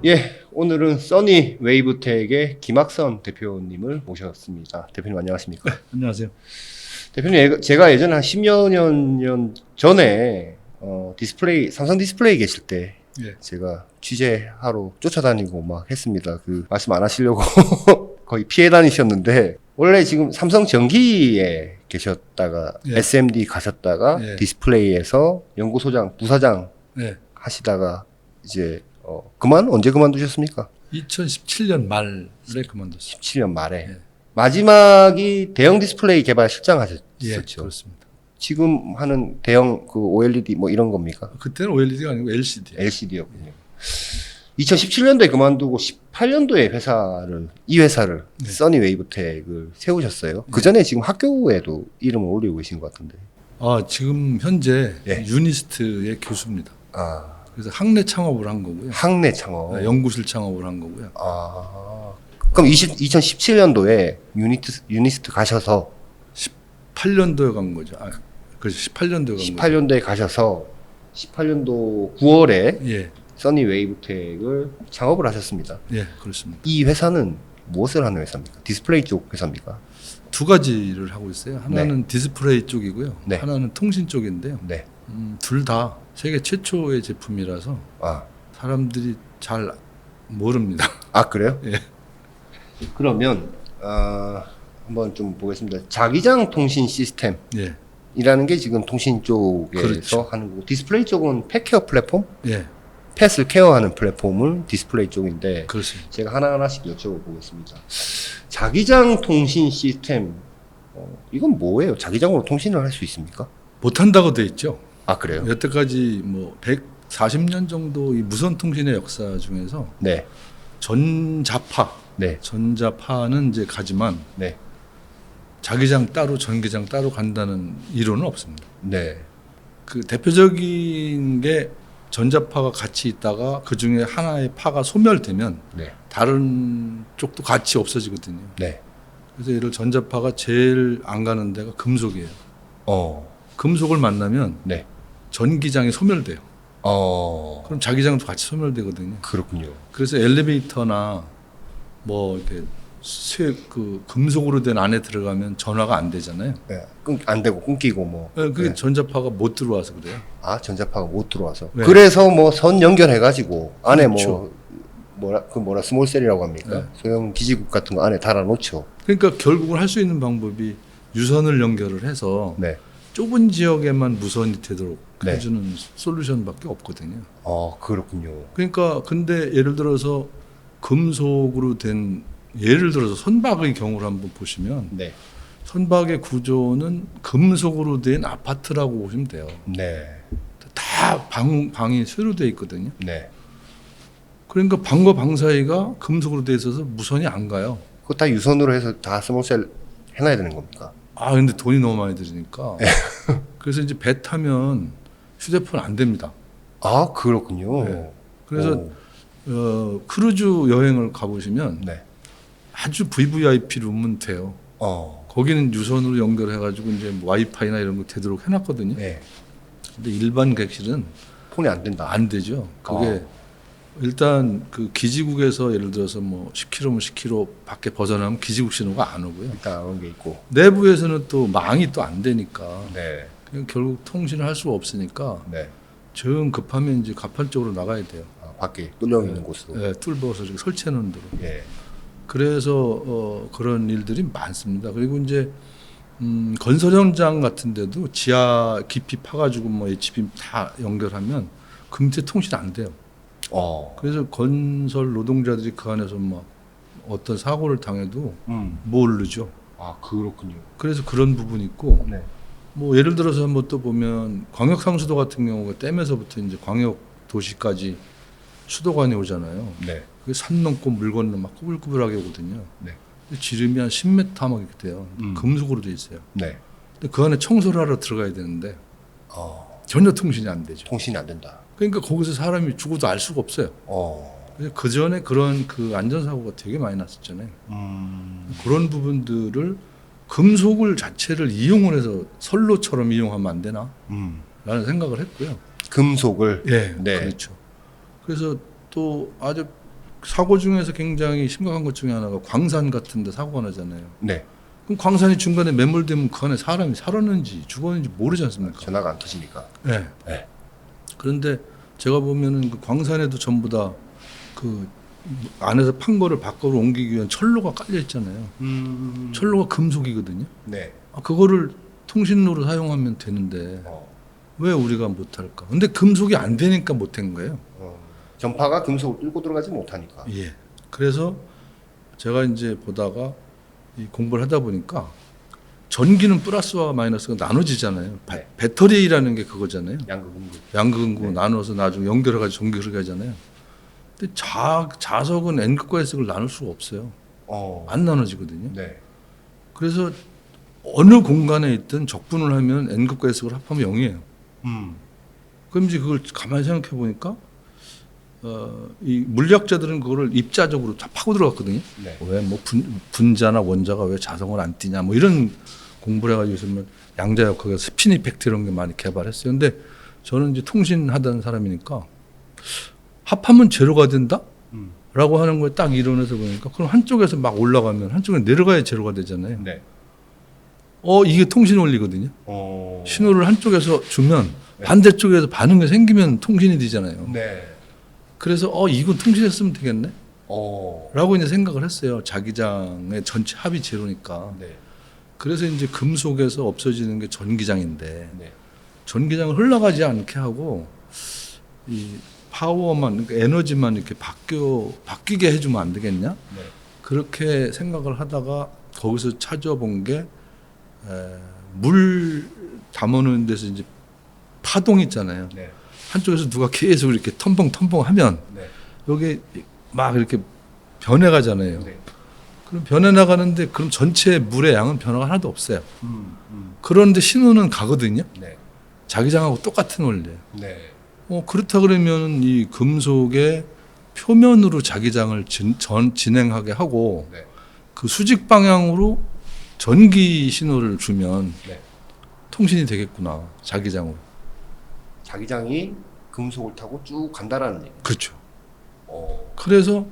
예, 오늘은 써니 웨이브텍의 김학선 대표님을 모셨습니다. 대표님 안녕하십니까? 안녕하세요. 대표님, 제가 예전에 한 10여 년 전에 디스플레이, 삼성 디스플레이 계실 때 예. 제가 취재하러 쫓아다니고 막 했습니다. 그 말씀 안 하시려고 거의 피해 다니셨는데 원래 지금 삼성 전기에 계셨다가 예. SMD 가셨다가 예. 디스플레이에서 연구소장, 부사장 네. 하시다가 이제 언제 그만두셨습니까? 2017년 말에 그만뒀어요. 17년 말에. 예. 마지막이 대형 디스플레이 개발 실장 하셨었죠. 예, 그렇습니다. 지금 하는 대형 그 OLED 뭐 이런 겁니까? 그때는 OLED가 아니고 LCD. LCD였군요. 2017년도에 그만두고 18년도에 이 회사를 네. 써니 웨이브텍을 세우셨어요. 그 전에 지금 학교에도 이름을 올리고 계신 것 같은데. 지금 현재 예. 유니스트의 교수입니다. 아, 그래서 학내 창업을 한 거고요. 학내 창업. 연구실 창업을 한 거고요. 그럼 2017년도에 유니스트 가셔서 18년도에 간 거죠. 그래서 18년도에 간 거죠. 18년도에 가셔서 18년도 9월에 예, 써니 웨이브텍을 창업을 하셨습니다. 예, 그렇습니다. 이 회사는 무엇을 하는 회사입니까? 디스플레이 쪽 회사입니까? 두 가지를 하고 있어요. 하나는 디스플레이 쪽이고요. 네. 하나는 통신 쪽인데요. 네. 둘 다 세계 최초의 제품이라서 아, 사람들이 잘 모릅니다. 그래요? 예. 그러면 한번 좀 보겠습니다. 자기장 통신 시스템이라는 예, 게 지금 통신 쪽에서 그렇죠. 하는 거고, 디스플레이 쪽은 펫케어 플랫폼? 예, 펫을 케어하는 플랫폼은 디스플레이 쪽인데, 그렇습니다. 제가 하나하나씩 여쭤보겠습니다. 자기장 통신 시스템, 이건 뭐예요? 자기장으로 통신을 할 수 있습니까? 못한다고 돼 있죠. 그래요? 여태까지 뭐 140년 정도 이 무선 통신의 역사 중에서 네. 네. 전자파는 이제 가지만 네. 자기장 따로 전기장 따로 간다는 이론은 없습니다. 네. 그 대표적인 게 전자파가 같이 있다가 그 중에 하나의 파가 소멸되면 네. 다른 쪽도 같이 없어지거든요. 네. 그래서 예를 들어 전자파가 제일 안 가는 데가 금속이에요. 금속을 만나면 네. 전기장이 소멸돼요. 어, 그럼 자기장도 같이 소멸되거든요. 그렇군요. 그래서 엘리베이터나 뭐 이렇게 금속으로 된 안에 들어가면 전화가 안 되잖아요. 네. 안 되고 끊기고 뭐. 그게 네. 전자파가 못 들어와서 그래요. 전자파가 못 들어와서. 네. 그래서 뭐 선 연결해가지고 안에 그렇죠. 스몰셀이라고 합니까? 네. 소형 기지국 같은 거 안에 달아놓죠. 그러니까 결국은 할 수 있는 방법이 유선을 연결을 해서 네. 좁은 지역에만 무선이 되도록 네. 해주는 솔루션밖에 없거든요. 그렇군요. 그러니까 근데 예를 들어서 금속으로 된 예를 들어서 선박의 경우를 한번 보시면 네. 선박의 구조는 금속으로 된 아파트라고 보시면 돼요. 네. 다 방이 쇠로 되어 있거든요. 네. 그러니까 방과 방 사이가 금속으로 되어 있어서 무선이 안 가요. 그거 다 유선으로 해서 다 스몰셀 해놔야 되는 겁니까? 근데 돈이 너무 많이 들으니까. 그래서 이제 배 타면 휴대폰 안 됩니다. 그렇군요. 네. 그래서 오. 크루즈 여행을 가보시면 네. 아주 VVIP 룸은 돼요. 거기는 유선으로 연결해가지고 이제 뭐 와이파이나 이런 거 되도록 해놨거든요. 네. 근데 일반 객실은 폰이 안 된다. 안 되죠. 그게 일단 그 기지국에서 예를 들어서 뭐 10km면 10km 밖에 벗어나면 기지국 신호가 안 오고요. 일단 그런 게 있고. 내부에서는 또 망이 또 안 되니까 네. 그냥 결국 통신을 할 수가 없으니까 네. 정 급하면 이제 가판 쪽으로 나가야 돼요. 밖에 뚫려 있는 곳으로. 네, 뚫어서 이렇게 설치해 놓은 대로. 예. 그래서 그런 일들이 많습니다. 그리고 이제 건설 현장 같은 데도 지하 깊이 파가지고 뭐 HB 다 연결하면 그 밑에 통신 안 돼요. 그래서 건설 노동자들이 그 안에서 막 어떤 사고를 당해도 모르죠. 그렇군요. 그래서 그런 부분이 있고 네. 뭐 예를 들어서 한번 또 보면 광역상수도 같은 경우가 댐에서부터 이제 광역 도시까지 수도관이 오잖아요. 네. 그게 산 넘고 물 건너 막 꾸불꾸불하게 오거든요. 네. 지름이 한 10m 막 이렇게 돼요. 금속으로 돼 있어요. 네. 근데 그 안에 청소를 하러 들어가야 되는데 전혀 통신이 안 되죠. 통신이 안 된다. 그러니까 거기서 사람이 죽어도 알 수가 없어요. 그 전에 그런 그 안전사고가 되게 많이 났었잖아요. 그런 부분들을 금속을 자체를 이용을 해서 선로처럼 이용하면 안 되나? 라는 생각을 했고요. 금속을. 예, 네. 그렇죠. 그래서 또 아주 사고 중에서 굉장히 심각한 것 중에 하나가 광산 같은 데 사고가 나잖아요. 네. 그럼 광산이 중간에 매몰되면 그 안에 사람이 살았는지 죽었는지 모르지 않습니까? 전화가 안 터지니까. 네. 네. 그런데 제가 보면은 그 광산에도 전부 다 그 안에서 판 거를 밖으로 옮기기 위한 철로가 깔려 있잖아요. 철로가 금속이거든요. 네. 그거를 통신로로 사용하면 되는데 왜 우리가 못할까? 근데 금속이 안 되니까 못한 거예요. 전파가 금속을 뚫고 들어가지 못하니까. 예. 그래서 제가 이제 보다가 이 공부를 하다 보니까 전기는 플러스와 마이너스가 나눠지잖아요. 네. 배터리라는 게 그거잖아요. 양극음극. 양극음극 네. 나눠서 나중에 연결해가지고 전기 흐르게 하잖아요. 근데 자석은 N극과 S극을 나눌 수가 없어요. 안 나눠지거든요. 네. 그래서 어느 공간에 있든 적분을 하면 N극과 S극을 합하면 0이에요. 그럼 이제 그걸 가만히 생각해 보니까 이 물리학자들은 그거를 입자적으로 다 파고 들어갔거든요. 네. 왜 뭐 분자나 원자가 왜 자성을 안 띠냐 뭐 이런 공부를 해가지고 있으면 양자역학에서 스핀 이펙트 이런 게 많이 개발했어요. 근데 저는 이제 통신하던 사람이니까 합하면 제로가 된다? 라고 하는 거에 딱 이론에서 보니까 그럼 한쪽에서 막 올라가면 한쪽에 내려가야 제로가 되잖아요. 네. 이게 통신 원리거든요. 어. 신호를 한쪽에서 주면 네. 반대쪽에서 반응이 생기면 통신이 되잖아요. 네. 그래서 이건 통신했으면 되겠네? 어. 라고 이제 생각을 했어요. 자기장의 전체 합이 제로니까. 네. 그래서 이제 금속에서 없어지는 게 전기장인데 네. 전기장을 흘러가지 않게 하고 이 파워만, 그러니까 에너지만 이렇게 바뀌게 해주면 안 되겠냐? 네. 그렇게 생각을 하다가 거기서 찾아본 게 물 담아놓는 데서 이제 파동 있잖아요. 네. 한쪽에서 누가 계속 이렇게 텀벙텀벙 하면 네. 여기 막 이렇게 변해가잖아요. 네. 그럼 변해 나가는데 그럼 전체 물의 양은 변화가 하나도 없어요. 음. 그런데 신호는 가거든요. 네. 자기장하고 똑같은 원리예요. 네. 그렇다 그러면 이 금속의 표면으로 자기장을 진행하게 하고 네. 그 수직 방향으로 전기 신호를 주면 네. 통신이 되겠구나. 자기장으로. 자기장이 금속을 타고 쭉 간다라는 얘기. 그렇죠. 어. 그래서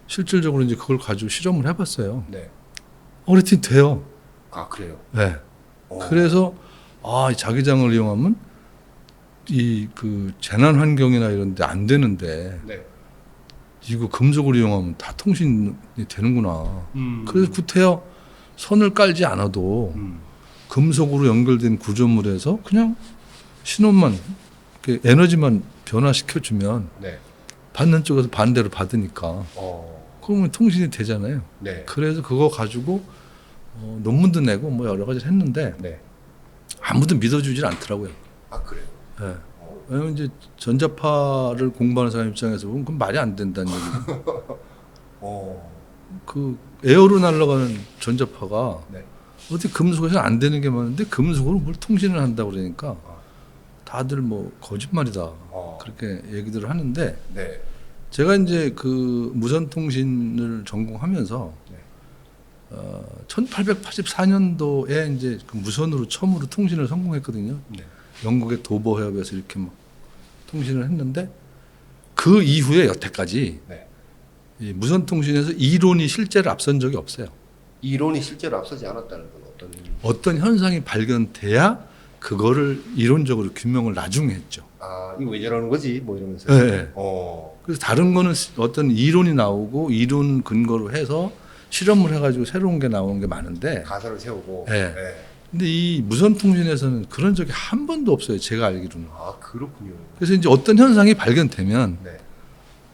실질적으로 이제 그걸 가지고 실험을 해봤어요. 네. 그랬더니 돼요. 아, 그래요. 네. 어. 그래서 이 자기장을 이용하면 이 그 재난 환경이나 이런 데 안 되는데 네. 이거 금속을 이용하면 다 통신이 되는구나. 그래서 구태여 선을 깔지 않아도 금속으로 연결된 구조물에서 그냥 신호만 이렇게 에너지만 변화시켜주면 네. 받는 쪽에서 반대로 받으니까 그러면 통신이 되잖아요. 네. 그래서 그거 가지고 논문도 내고 뭐 여러 가지를 했는데 네. 아무도 믿어주질 않더라고요. 아, 그래요. 네. 왜냐면 이제 전자파를 공부하는 사람 입장에서 보면 그건 말이 안 된다는 얘기죠. 그 에어로 날아가는 전자파가 네. 어디 금속에서 안 되는 게 많은데 금속으로 뭘 통신을 한다고 그러니까 다들 뭐 거짓말이다 그렇게 얘기들을 하는데 네. 제가 이제 그 무선 통신을 전공하면서 1884년도에 이제 그 무선으로 처음으로 통신을 성공했거든요. 네. 영국의 도버 해협에서 이렇게 막 통신을 했는데 그 이후에 여태까지 네. 이 무선 통신에서 이론이 실제로 앞선 적이 없어요. 이론이 실제로 앞서지 않았다는 건 어떤 의미? 어떤 현상이 발견돼야 그거를 이론적으로 규명을 나중에 했죠. 아, 이거 왜 저러는 거지? 뭐 이러면서. 네. 그래서 다른 거는 어떤 이론이 나오고 이론 근거로 해서 실험을 해가지고 새로운 게 나오는 게 많은데 가설을 세우고. 네. 근데 이 무선 통신에서는 그런 적이 한 번도 없어요. 제가 알기로는. 아, 그렇군요. 그래서 이제 어떤 현상이 발견되면 네.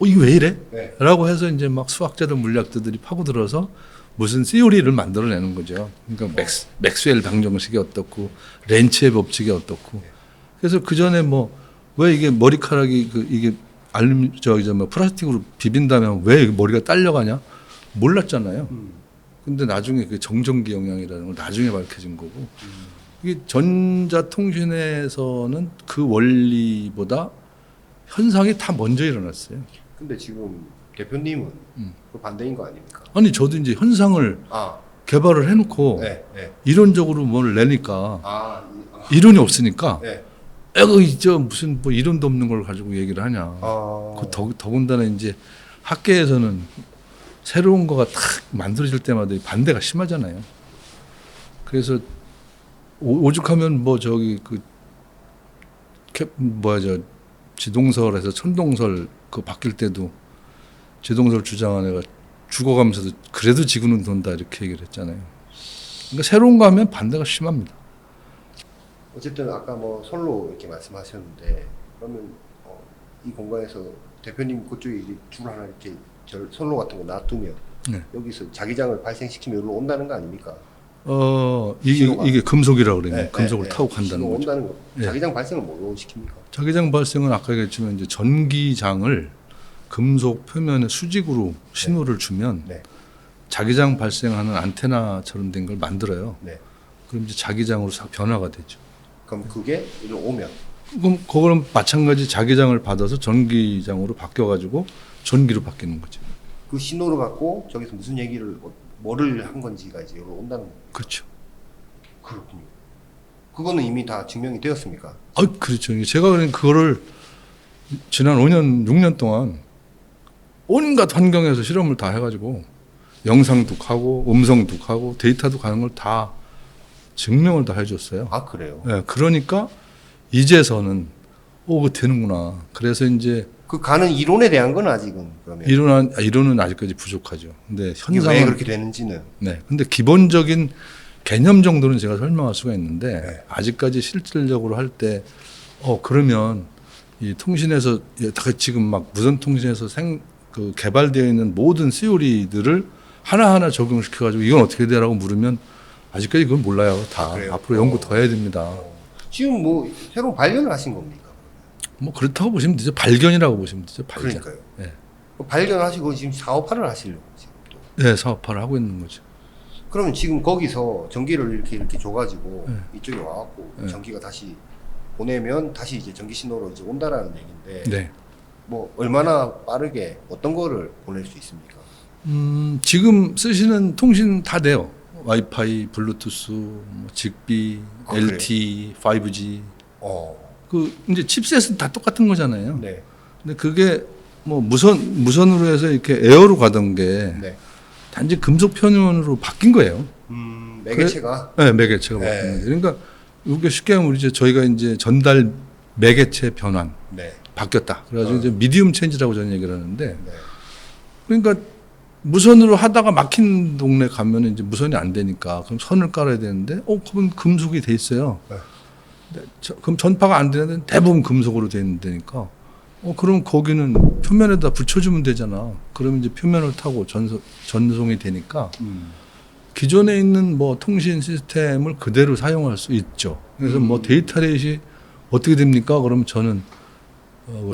이거 왜 이래? 네. 라고 해서 이제 막 수학자들 물리학자들이 파고들어서 무슨 시오리를 만들어내는 거죠. 그러니까 맥스웰 방정식이 어떻고 렌치의 법칙이 어떻고. 그래서 그 전에 뭐 왜 이게 머리카락이 이게 뭐 플라스틱으로 비빈다면 왜 머리가 딸려가냐 몰랐잖아요. 근데 나중에 그 정전기 영향이라는 걸 나중에 밝혀진 거고. 이게 전자통신에서는 그 원리보다 현상이 다 먼저 일어났어요. 근데 지금 대표님은 그 반대인 거 아닙니까? 아니 저도 이제 현상을 개발을 해놓고 네. 네. 이론적으로 뭘 내니까 아, 이론이 없으니까 네. 저 무슨 뭐 이론도 없는 걸 가지고 얘기를 하냐. 그 더군다나 이제 학계에서는 새로운 거가 탁 만들어질 때마다 이 반대가 심하잖아요. 그래서 오죽하면 뭐 저기 그 뭐야 저 지동설에서 천동설 그 바뀔 때도 지동설 주장한 애가 죽어가면서도 그래도 지구는 돈다 이렇게 얘기를 했잖아요. 그러니까 새로운 거 하면 반대가 심합니다. 어쨌든 아까 뭐 선로 이렇게 말씀하셨는데 그러면 이 공간에서 대표님 그쪽에 이제 줄 하나 이렇게 선로 같은 거 놔두면 네. 여기서 자기장을 발생시키면 여기로 온다는 거 아닙니까? 이게 금속이라고 그래요. 네, 금속을 네, 타고 네. 간다는 신호가 거죠. 온다는 거. 네. 자기장 발생을 뭘로 시킵니까? 자기장 발생은 아까 얘기했지만 이제 전기장을 금속 표면에 수직으로 신호를 주면 네. 자기장 발생하는 안테나처럼 된 걸 만들어요. 네. 그럼 이제 자기장으로 싹 변화가 되죠. 그럼 그게 일로 오면 그럼 그거는 마찬가지 자기장을 받아서 전기장으로 바뀌어가지고 전기로 바뀌는 거죠. 그 신호를 갖고 저기서 무슨 얘기를 뭐를 한 건지가 이제 여기로 온다는 거. 그렇죠. 그렇군요. 그거는 이미 다 증명이 되었습니까? 그렇죠. 제가 그거를 지난 5년, 6년 동안 온갖 환경에서 실험을 다 해가지고 영상도 하고 음성도 하고 데이터도 가는 걸 다 증명을 다 해줬어요. 아 그래요? 네, 그러니까 이제서는 그거 되는구나. 그래서 이제 그 가는 이론에 대한 건 아직은 그러면 이론은 아직까지 부족하죠. 근데 이게 왜 현상은 그렇게 되는지는 네. 근데 기본적인 개념 정도는 제가 설명할 수가 있는데 네. 아직까지 실질적으로 할 때 그러면 이 통신에서 지금 막 무선 통신에서 그 개발되어 있는 모든 시오리들을 하나하나 적용시켜 가지고 이건 어떻게 되라고 물으면 아직까지 그건 몰라요. 다 그래요? 앞으로 연구 더 해야 됩니다. 지금 뭐 새로운 발견을 하신 겁니까? 뭐 그렇다고 보시면 되죠. 발견이라고 보시면 되죠. 발견. 그러니까요. 네. 발견하시고 지금 사업화를 하시려고 지금 또. 네, 사업화를 하고 있는 거죠. 그러면 지금 거기서 전기를 이렇게 줘가지고 네. 이쪽에 와갖고 네. 전기가 다시 보내면 다시 이제 전기 신호로 이제 온다라는 얘기인데 네. 뭐 얼마나 빠르게 어떤 거를 보낼 수 있습니까? 지금 쓰시는 통신 다 돼요. 와이파이, 블루투스, 뭐 직비, 아, LTE, 5G. 어, 그 이제 칩셋은 다 똑같은 거잖아요. 네, 근데 그게 뭐 무선으로 해서 이렇게 에어로 가던 게 네. 단지 금속 편원으로 바뀐 거예요. 매개체가 네, 매개체가 네. 바뀐 거죠. 그러니까 이게 쉽게 하면 저희가 이제 전달 매개체 변환 네, 바뀌었다. 그래가지고 이제 미디움 체인지라고 저는 얘기를 하는데 네. 그러니까 무선으로 하다가 막힌 동네 가면 이제 무선이 안 되니까 그럼 선을 깔아야 되는데 그건 금속이 돼 있어요. 네. 그럼 전파가 안 되는 데는 대부분 금속으로 돼 있는 데니까 그럼 거기는 표면에다 붙여주면 되잖아. 그러면 이제 표면을 타고 전송이 되니까 기존에 있는 뭐 통신 시스템을 그대로 사용할 수 있죠. 그래서 뭐 데이터 레이시 어떻게 됩니까? 그러면 저는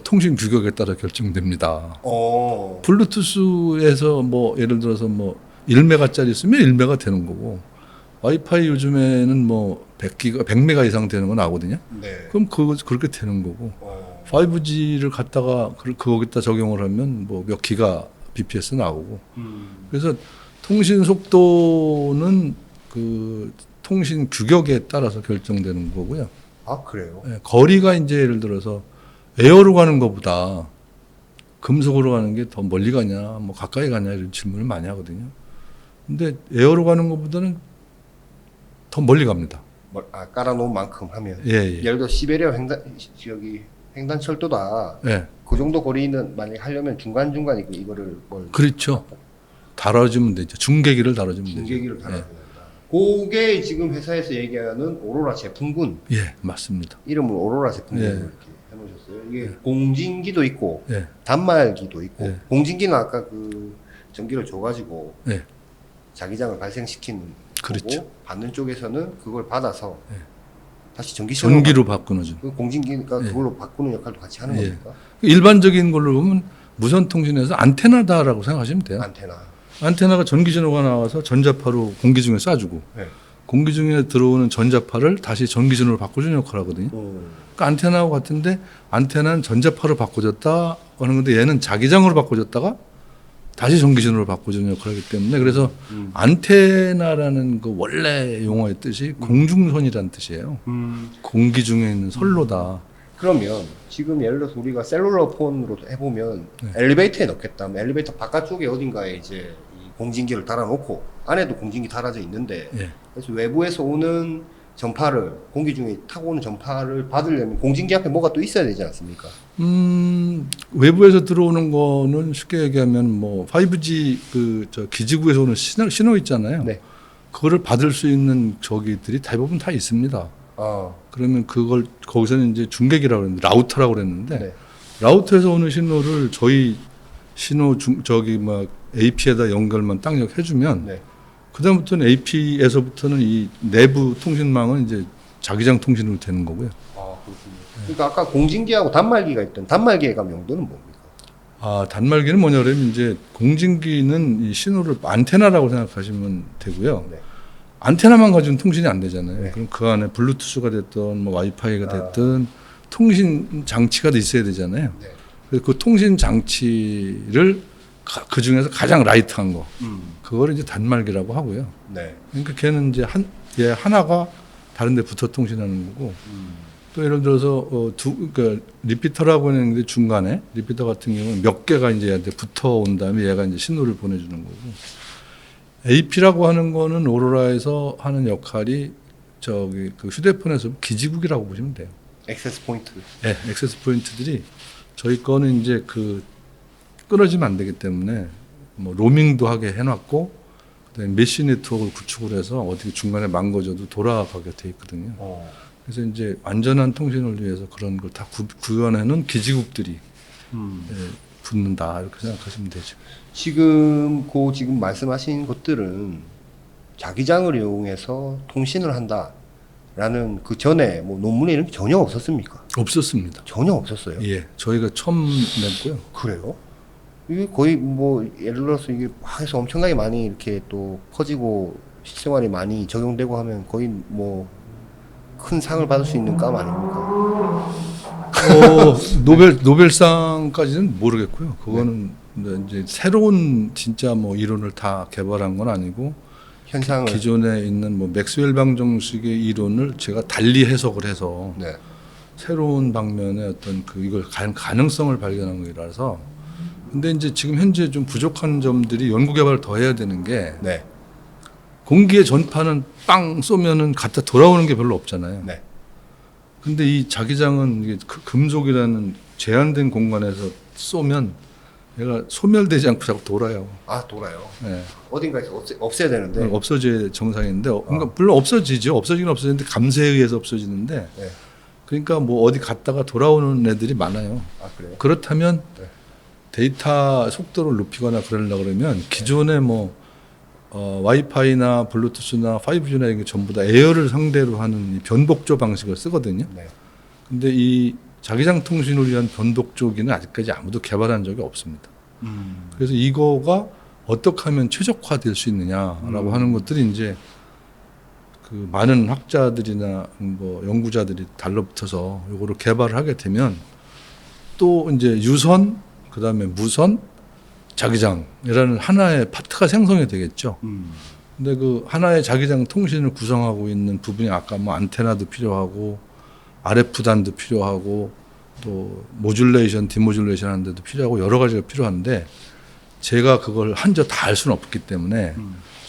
통신 규격에 따라 결정됩니다. 블루투스에서 뭐 예를 들어서 뭐 1메가짜리 쓰면 1메가 되는 거고 와이파이 요즘에는 뭐 100메가 이상 되는 거 나오거든요. 네. 그럼 그렇게 되는 거고 5G를 갖다가 거기다 적용을 하면 뭐 몇 기가 bps 나오고 그래서 통신 속도는 그 통신 규격에 따라서 결정되는 거고요. 아 그래요? 네, 거리가 이제 예를 들어서 에어로 가는 것보다 금속으로 가는 게 더 멀리 가냐, 뭐 가까이 가냐 이런 질문을 많이 하거든요. 근데 에어로 가는 것보다는 더 멀리 갑니다. 깔아놓은 만큼 하면 예. 예를 들어 시베리아 횡단철도다. 예. 그 정도 거리는 만약에 하려면 중간중간 이거를 그렇죠. 달아주면 되죠. 중계기를 달아주면 되죠. 중계기를 달아줘야 된다. 그게 지금 회사에서 얘기하는 오로라 제품군. 예, 맞습니다. 이름을 오로라 제품군 예. 이렇게 해놓으셨어요. 이게 공진기도 있고 예. 단말기도 있고 예. 공진기는 아까 그 전기를 줘가지고 예. 자기장을 발생시키는 그렇죠. 거고 받는 쪽에서는 그걸 받아서 예. 다시 전기 전기로 바꾸는 중. 그 공진기니까 예. 그걸로 바꾸는 역할도 같이 하는 예. 겁니까? 일반적인 걸로 보면 무선 통신에서 안테나다라고 생각하시면 돼요. 안테나. 안테나가 전기 신호가 나와서 전자파로 공기 중에 쏴주고 네. 공기 중에 들어오는 전자파를 다시 전기 신호로 바꿔주는 역할을 하거든요. 그러니까 안테나하고 같은데 안테나는 전자파로 바꿔줬다 하는 건데 얘는 자기장으로 바꿔줬다가 다시 전기 신호로 바꿔주는 역할을 하기 때문에 그래서 안테나라는 그 원래 용어의 뜻이 공중선이라는 뜻이에요. 공기 중에 있는 선로다. 그러면 지금 예를 들어서 우리가 셀룰러 폰으로 해보면 네. 엘리베이터에 넣겠다. 엘리베이터 바깥쪽에 어딘가에 이제 이 공진기를 달아놓고 안에도 공진기 달아져 있는데 예. 그래서 외부에서 오는 전파를 공기 중에 타고 오는 전파를 받으려면 공진기 앞에 뭐가 또 있어야 되지 않습니까? 외부에서 들어오는 거는 쉽게 얘기하면 뭐 5G 저 기지국에서 오는 신호 있잖아요. 네. 그거를 받을 수 있는 저기들이 대부분 다 있습니다. 그러면 그걸 거기서는 이제 중계기라고 그랬는데 라우터라고 그랬는데 네. 라우터에서 오는 신호를 저희 신호 저기 막 AP에다 연결만 딱 해주면 네. 그다음부터는 AP에서부터는 이 내부 통신망은 이제 자기장 통신으로 되는 거고요. 그렇군요. 그러니까 아까 공진기하고 단말기가 있던 단말기의 감 용도는 뭡니까? 단말기는 뭐냐면 이제 공진기는 이 신호를 안테나라고 생각하시면 되고요. 네. 안테나만 가지고는 통신이 안 되잖아요. 네. 그럼 그 안에 블루투스가 됐든 뭐 와이파이가 됐든 통신 장치가 있어야 되잖아요. 네. 그래서 그 통신 장치를 그 중에서 가장 라이트한 거, 그거를 이제 단말기라고 하고요. 네. 그러니까 걔는 이제 얘 하나가 다른데 붙어 통신하는 거고. 또 예를 들어서 그러니까 리피터라고 하는데 중간에 리피터 같은 경우는 몇 개가 이제 얘한테 붙어 온 다음에 얘가 이제 신호를 보내주는 거고. AP라고 하는 거는 오로라에서 하는 역할이 저기 그 휴대폰에서 기지국이라고 보시면 돼요. 액세스 포인트. 네, 액세스 포인트들이 저희 거는 이제 그 끊어지면 안 되기 때문에 뭐 로밍도 하게 해놨고 그다음에 메시 네트워크를 구축을 해서 어떻게 중간에 망가져도 돌아가게 돼 있거든요. 그래서 이제 안전한 통신을 위해서 그런 걸 다 구현해놓은 기지국들이 붙는다 이렇게 생각하시면 되죠. 지금 지금 말씀하신 것들은 자기장을 이용해서 통신을 한다라는 그 전에 뭐 논문에 이런 게 전혀 없었습니까? 없었습니다. 전혀 없었어요. 예, 저희가 처음 냈고요. 그래요? 이게 거의 뭐 예를 들어서 이게 막 해서 엄청나게 많이 이렇게 또 퍼지고 실생활에 많이 적용되고 하면 거의 뭐 큰 상을 받을 수 있는 감 아닙니까? 노벨상까지는 모르겠고요. 그거는 이제 새로운 진짜 뭐 이론을 다 개발한 건 아니고 현상을 기존에 있는 뭐 맥스웰 방정식의 이론을 제가 달리 해석을 해서 네. 새로운 방면의 어떤 이걸 가능성을 발견한 거라서. 근데 이제 지금 현재 좀 부족한 점들이 연구 개발을 더 해야 되는 게 네. 공기의 전파는 빵 쏘면은 갖다 돌아오는 게 별로 없잖아요. 네. 근데 이 자기장은 이게 금속이라는 제한된 공간에서 쏘면 얘가 소멸되지 않고 자꾸 돌아요. 돌아요. 네. 어딘가에서 없애야 되는데. 없어져야 정상인데, 그러니까 물론 없어지죠. 없어지긴 없어지는데 감세에 의해서 없어지는데, 네. 그러니까 뭐 어디 갔다가 돌아오는 애들이 많아요. 그래요? 그렇다면 네. 데이터 속도를 높이거나 그러려고 그러면 기존의 뭐 와이파이나 블루투스나 5G나 이런 게 전부 다 에어를 상대로 하는 이 변독조 방식을 쓰거든요. 네. 근데 이 자기장 통신을 위한 변독조기는 아직까지 아무도 개발한 적이 없습니다. 그래서 이거가 어떻게 하면 최적화될 수 있느냐라고 하는 것들이 이제 그 많은 학자들이나 뭐 연구자들이 달라붙어서 이거를 개발을 하게 되면 또 이제 유선, 그 다음에 무선, 자기장이라는 하나의 파트가 생성이 되겠죠. 근데 그 하나의 자기장 통신을 구성하고 있는 부분이 아까 뭐 안테나도 필요하고 RF단도 필요하고 또 모듈레이션, 디모듈레이션 하는 데도 필요하고 여러 가지가 필요한데 제가 그걸 한저 다 할 수는 없기 때문에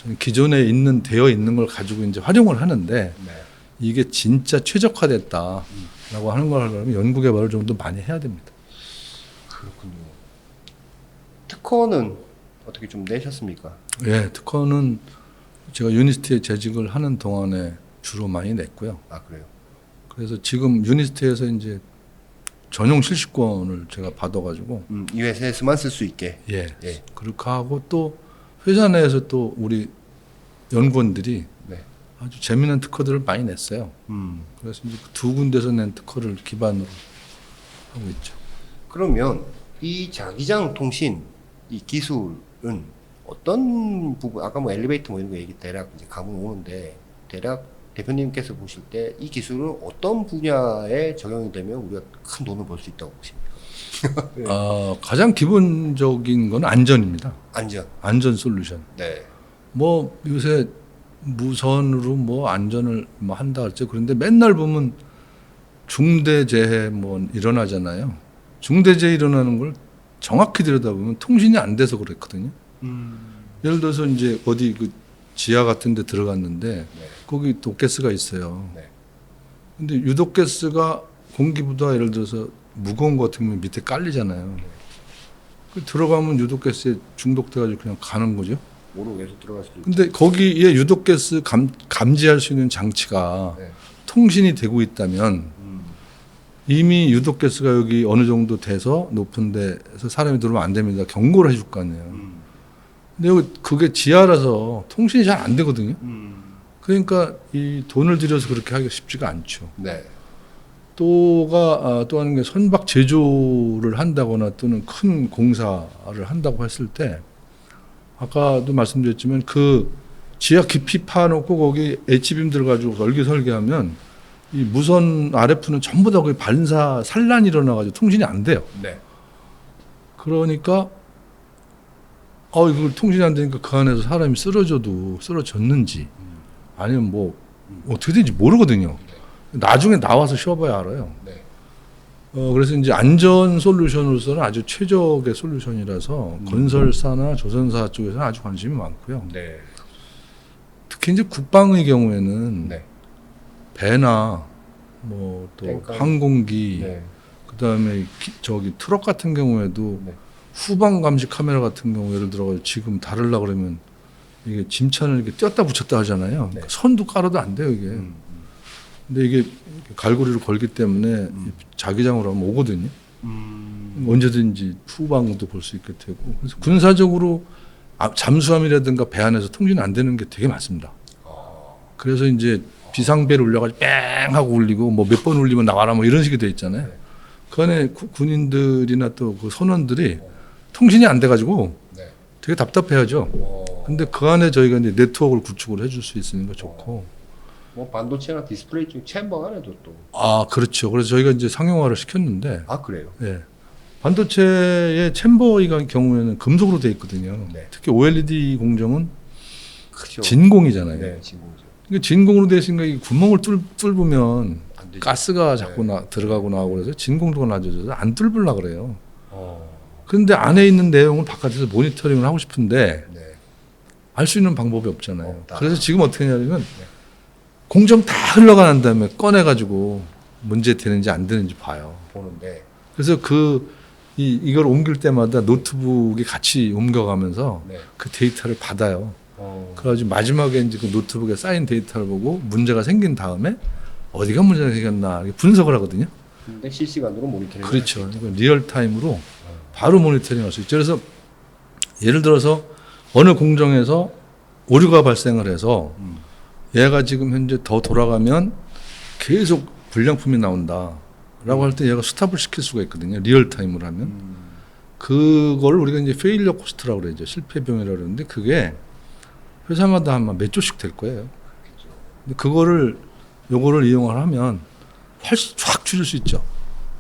저는 기존에 되어 있는 걸 가지고 이제 활용을 하는데 네. 이게 진짜 최적화됐다라고 하는 걸 하려면 연구 개발을 좀 더 많이 해야 됩니다. 그렇군요. 특허는 어떻게 좀 내셨습니까? 예, 특허는 제가 유니스트에 재직을 하는 동안에 주로 많이 냈고요. 그래요? 그래서 지금 유니스트에서 이제 전용 실시권을 제가 받아가지고 이 회사에서만 쓸 수 있게. 예, 예. 그렇게 하고 또 회사 내에서 또 우리 연구원들이 네. 아주 재미있는 특허들을 많이 냈어요. 그래서 이제 두 군데서 낸 특허를 기반으로 하고 있죠. 그러면 이 자기장 통신 이 기술은 어떤 부분 아까 뭐 엘리베이터 뭐 이런 거 얘기 대략 이제 감은 오는데 대략 대표님께서 보실 때 이 기술은 어떤 분야에 적용이 되면 우리가 큰 돈을 벌 수 있다고 보십니까? 네. 가장 기본적인 건 안전입니다. 안전 솔루션. 네. 뭐 요새 무선으로 뭐 안전을 뭐 한다 그랬죠. 그런데 맨날 보면 중대재해 뭐 일어나잖아요. 중대재해 일어나는 걸 정확히 들여다보면 통신이 안 돼서 그랬거든요. 예를 들어서 이제 어디 그 지하 같은 데 들어갔는데 네. 거기 독가스가 있어요. 네. 근데 유독가스가 공기보다 예를 들어서 무거운 거 같은 면 밑에 깔리잖아요. 그 들어가면 유독가스에 중독돼가지고 그냥 가는 거죠. 모르고 들어갈 수도 있고. 근데 거기에 유독가스 감지할 수 있는 장치가 네. 통신이 되고 있다면 이미 유독가스가 여기 어느 정도 돼서 높은 데서 사람이 들어오면 안 됩니다. 경고를 해줄 거 아니에요. 근데 여기 그게 지하라서 통신이 잘 안 되거든요. 그러니까 이 돈을 들여서 그렇게 하기가 쉽지가 않죠. 네. 또 하는 게 선박 제조를 한다거나 또는 큰 공사를 한다고 했을 때 아까도 말씀드렸지만 그 지하 깊이 파놓고 거기 H빔 들어가지고 설계하면 이 무선 RF는 전부 다 거기 반사 산란이 일어나가지고 통신이 안 돼요. 네. 그러니까 이거 통신이 안 되니까 그 안에서 사람이 쓰러졌는지 아니면 뭐 어떻게 되는지 모르거든요. 나중에 나와서 쉬어봐야 알아요. 네. 그래서 이제 안전 솔루션으로서는 아주 최적의 솔루션이라서 건설사나 조선사 쪽에서는 아주 관심이 많고요. 네. 특히 이제 국방의 경우에는 네. 배나 뭐 또 탱커. 항공기, 네. 그다음에 저기 트럭 같은 경우에도 네. 후방 감시 카메라 같은 경우 예를 들어 지금 다르려 그러면 이게 짐찬을 이렇게 띄었다 붙였다 하잖아요. 네. 선도 깔아도 안 돼요 이게. 근데 이게 갈고리를 걸기 때문에 자기장으로 하면 오거든요. 언제든지 후방도 볼 수 있게 되고. 그래서 군사적으로 잠수함이라든가 배 안에서 통신이 안 되는 게 되게 많습니다. 그래서 이제 비상벨을 울려가지고 뺑 하고 울리고 뭐 몇 번 울리면 나와라 뭐 이런 식이 돼 있잖아요. 그 안에 군인들이나 또 그 선원들이 통신이 안 돼가지고 네. 되게 답답해하죠. 근데 그 안에 저희가 이제 네트워크를 구축을 해줄 수 있으니까 좋고. 뭐 반도체나 디스플레이 중 챔버 안에도 또. 그렇죠. 그래서 저희가 이제 상용화를 시켰는데, 그래요. 예. 반도체의 챔버의 경우에는 금속으로 돼 있거든요. 네. 특히 OLED 공정은 그렇죠. 진공이잖아요. 네, 진공이죠. 그러니까 진공으로 되어 있으니까 이 구멍을 뚫으면 안 되죠. 가스가 자꾸 들어가고 나오고 그래서 진공도가 낮아져서 안 뚫으려고 그래요. 어. 그런데 안에 있는 내용을 바깥에서 모니터링을 하고 싶은데 네. 알 수 있는 방법이 없잖아요. 없다. 그래서 지금 어떻게 하냐면 공정 다 흘러간 다음에 꺼내가지고 문제 되는지 안 되는지 봐요. 보는데. 그래서 이걸 옮길 때마다 노트북이 같이 옮겨가면서 네. 그 데이터를 받아요. 그래가지고 마지막에 이제 그 노트북에 쌓인 데이터를 보고 문제가 생긴 다음에 어디가 문제가 생겼나 이렇게 분석을 하거든요. 근데 실시간으로 모니터링. 그렇죠. 이거 리얼타임으로 바로 모니터링할 수 있죠. 그래서 예를 들어서 어느 공정에서 오류가 발생을 해서 얘가 지금 현재 더 돌아가면 계속 불량품이 나온다라고 할 때 얘가 스탑을 시킬 수가 있거든요. 리얼타임으로 하면. 그걸 우리가 이제 페일리어 코스트라고 그러죠. 실패 비용이라고 그러는데 그게 회사마다 아마 몇 조씩 될 거예요. 근데 요거를 이용을 하면 훨씬 확 줄일 수 있죠.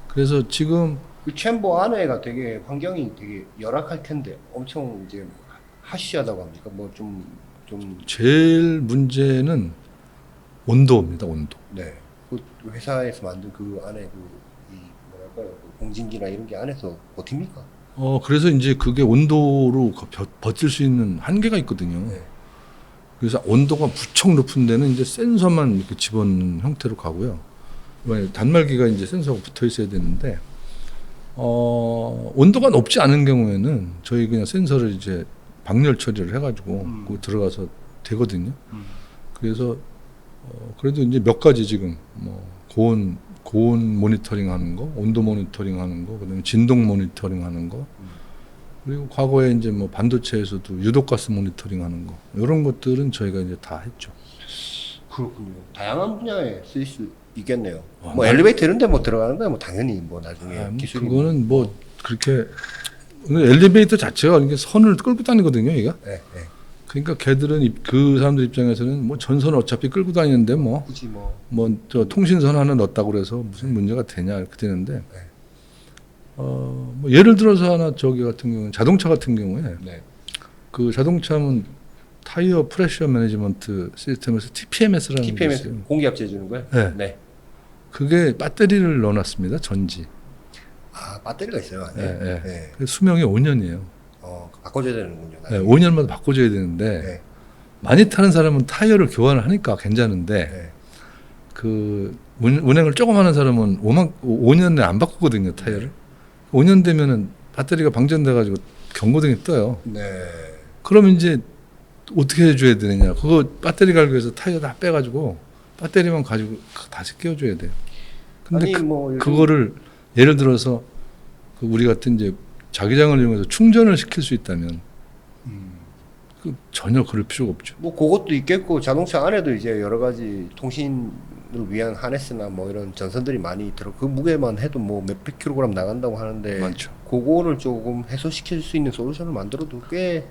그래서 지금 그 챔버 안에가 되게 환경이 되게 열악할 텐데 엄청 이제 하시하다고 합니까? 뭐 좀 제일 문제는 온도입니다. 온도. 네. 그 회사에서 만든 그 안에 이 뭐랄까요? 그 공진기나 이런 게 안에서 버팁니까? 그래서 이제 그게 온도로 버틸 수 있는 한계가 있거든요. 네. 그래서 온도가 무척 높은 데는 이제 센서만 이렇게 집어넣는 형태로 가고요. 단말기가 이제 센서가 붙어 있어야 되는데, 온도가 높지 않은 경우에는 저희 그냥 센서를 이제 방열 처리를 해가지고 그거 들어가서 되거든요. 그래서 그래도 이제 몇 가지 지금 뭐 고온 모니터링 하는 거, 온도 모니터링 하는 거, 그다음에 진동 모니터링 하는 거, 그리고 과거에 이제 뭐 반도체에서도 유독가스 모니터링 하는 거, 이런 것들은 저희가 이제 다 했죠. 그렇군요. 다양한 분야에 쓰일 수 있겠네요. 뭐 엘리베이터 이런 데 뭐 들어가는 거야 뭐 당연히 뭐 나중에 기술이 그거는 뭐 그렇게 엘리베이터 자체가 이게 선을 끌고 다니거든요, 얘가. 네, 네. 그러니까 걔들은 그 사람들 입장에서는 뭐 전선 어차피 끌고 다니는데 뭐 굳이 뭐 저 통신선 하나 넣었다고 그래서 무슨 문제가 되냐 이렇게 되는데 뭐 예를 들어서 하나 저기 같은 경우는 자동차 같은 경우에 네. 그 자동차는 타이어 프레셔 매니지먼트 시스템에서 TPMS라는 게 TPMS 있어요. 공기압 재주는 거예요? 네. 네. 그게 배터리를 넣어놨습니다. 전지. 아, 배터리가 있어요. 안에. 예, 예. 네. 그 수명이 5년이에요. 바꿔줘야 되는군요. 예, 5년마다 바꿔줘야 되는데 네. 많이 타는 사람은 타이어를 교환을 하니까 괜찮은데 네. 그 운행을 조금 하는 사람은 5년에 안 바꾸거든요. 타이어를. 5년 되면은 배터리가 방전돼가지고 경고등이 떠요. 네. 그러면 이제 어떻게 해줘야 되느냐? 그거 배터리 갈기 위해서 타이어 다 빼가지고 배터리만 가지고 다시 끼워줘야 돼요. 근데 아니, 뭐 그거를 예를 들어서 그 우리 같은 이제 자기장을 이용해서 충전을 시킬 수 있다면 그 전혀 그럴 필요가 없죠. 뭐 그것도 있겠고 자동차 안에도 이제 여러 가지 통신을 위한 하네스나 뭐 이런 전선들이 많이 들어 그 무게만 해도 뭐 몇백 킬로그램 나간다고 하는데 많죠. 그거를 조금 해소시킬 수 있는 솔루션을 만들어도 꽤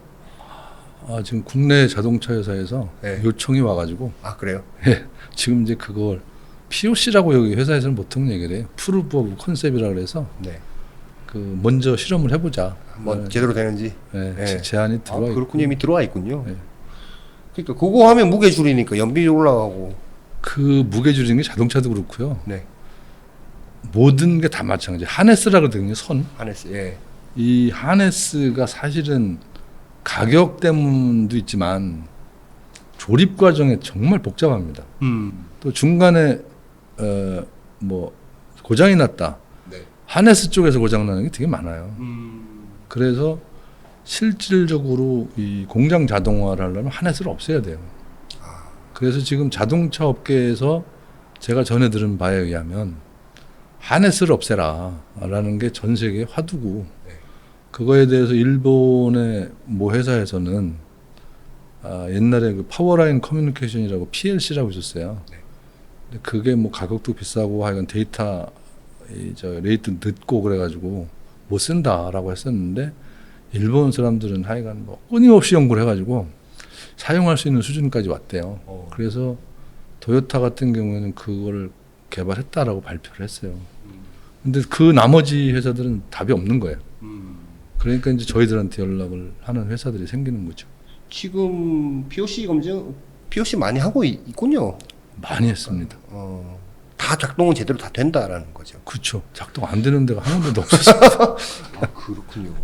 지금 국내 자동차 회사에서 네. 요청이 와가지고 그래요? 예, 지금 이제 그걸 POC라고 여기 회사에서는 보통 얘기를 해요. 프루브 오브 컨셉이라 그래서 네. 그 먼저 실험을 해보자. 한번 제대로 되는지. 예, 네. 제안이 들어와 있고. 그렇군요. 이미 들어와 있군요. 네. 그러니까 그거 하면 무게 줄이니까 연비 올라가고. 그 무게 줄이는 게 자동차도 그렇고요. 네. 모든 게 다 마찬가지. 하네스라 그러거든요. 선. 하네스. 예. 이 하네스가 사실은 가격 때문도 있지만 조립 과정에 정말 복잡합니다. 또 중간에 뭐 고장이 났다. 네. 하네스 쪽에서 고장 나는 게 되게 많아요. 그래서 실질적으로 이 공장 자동화를 하려면 하네스를 없애야 돼요. 그래서 지금 자동차 업계에서 제가 전해 들은 바에 의하면 하네스를 없애라라는 게 전 세계 화두고 네. 그거에 대해서 일본의 모 회사에서는 옛날에 그 파워라인 커뮤니케이션이라고 PLC라고 있었어요. 네. 근데 그게 뭐 가격도 비싸고 하여간 데이터 레이트 늦고 그래가지고 못 쓴다라고 했었는데 일본 사람들은 하여간 뭐 끊임없이 연구를 해가지고 사용할 수 있는 수준까지 왔대요. 그래서 도요타 같은 경우에는 그거를 개발했다라고 발표를 했어요. 근데 그 나머지 회사들은 답이 없는 거예요. 그러니까 이제 저희들한테 연락을 하는 회사들이 생기는 거죠. 지금 POC 많이 하고 있군요. 많이 했습니다. 다 작동은 제대로 다 된다라는 거죠. 그렇죠. 작동 안 되는 데가 한 군데도 없었어요. 그렇군요.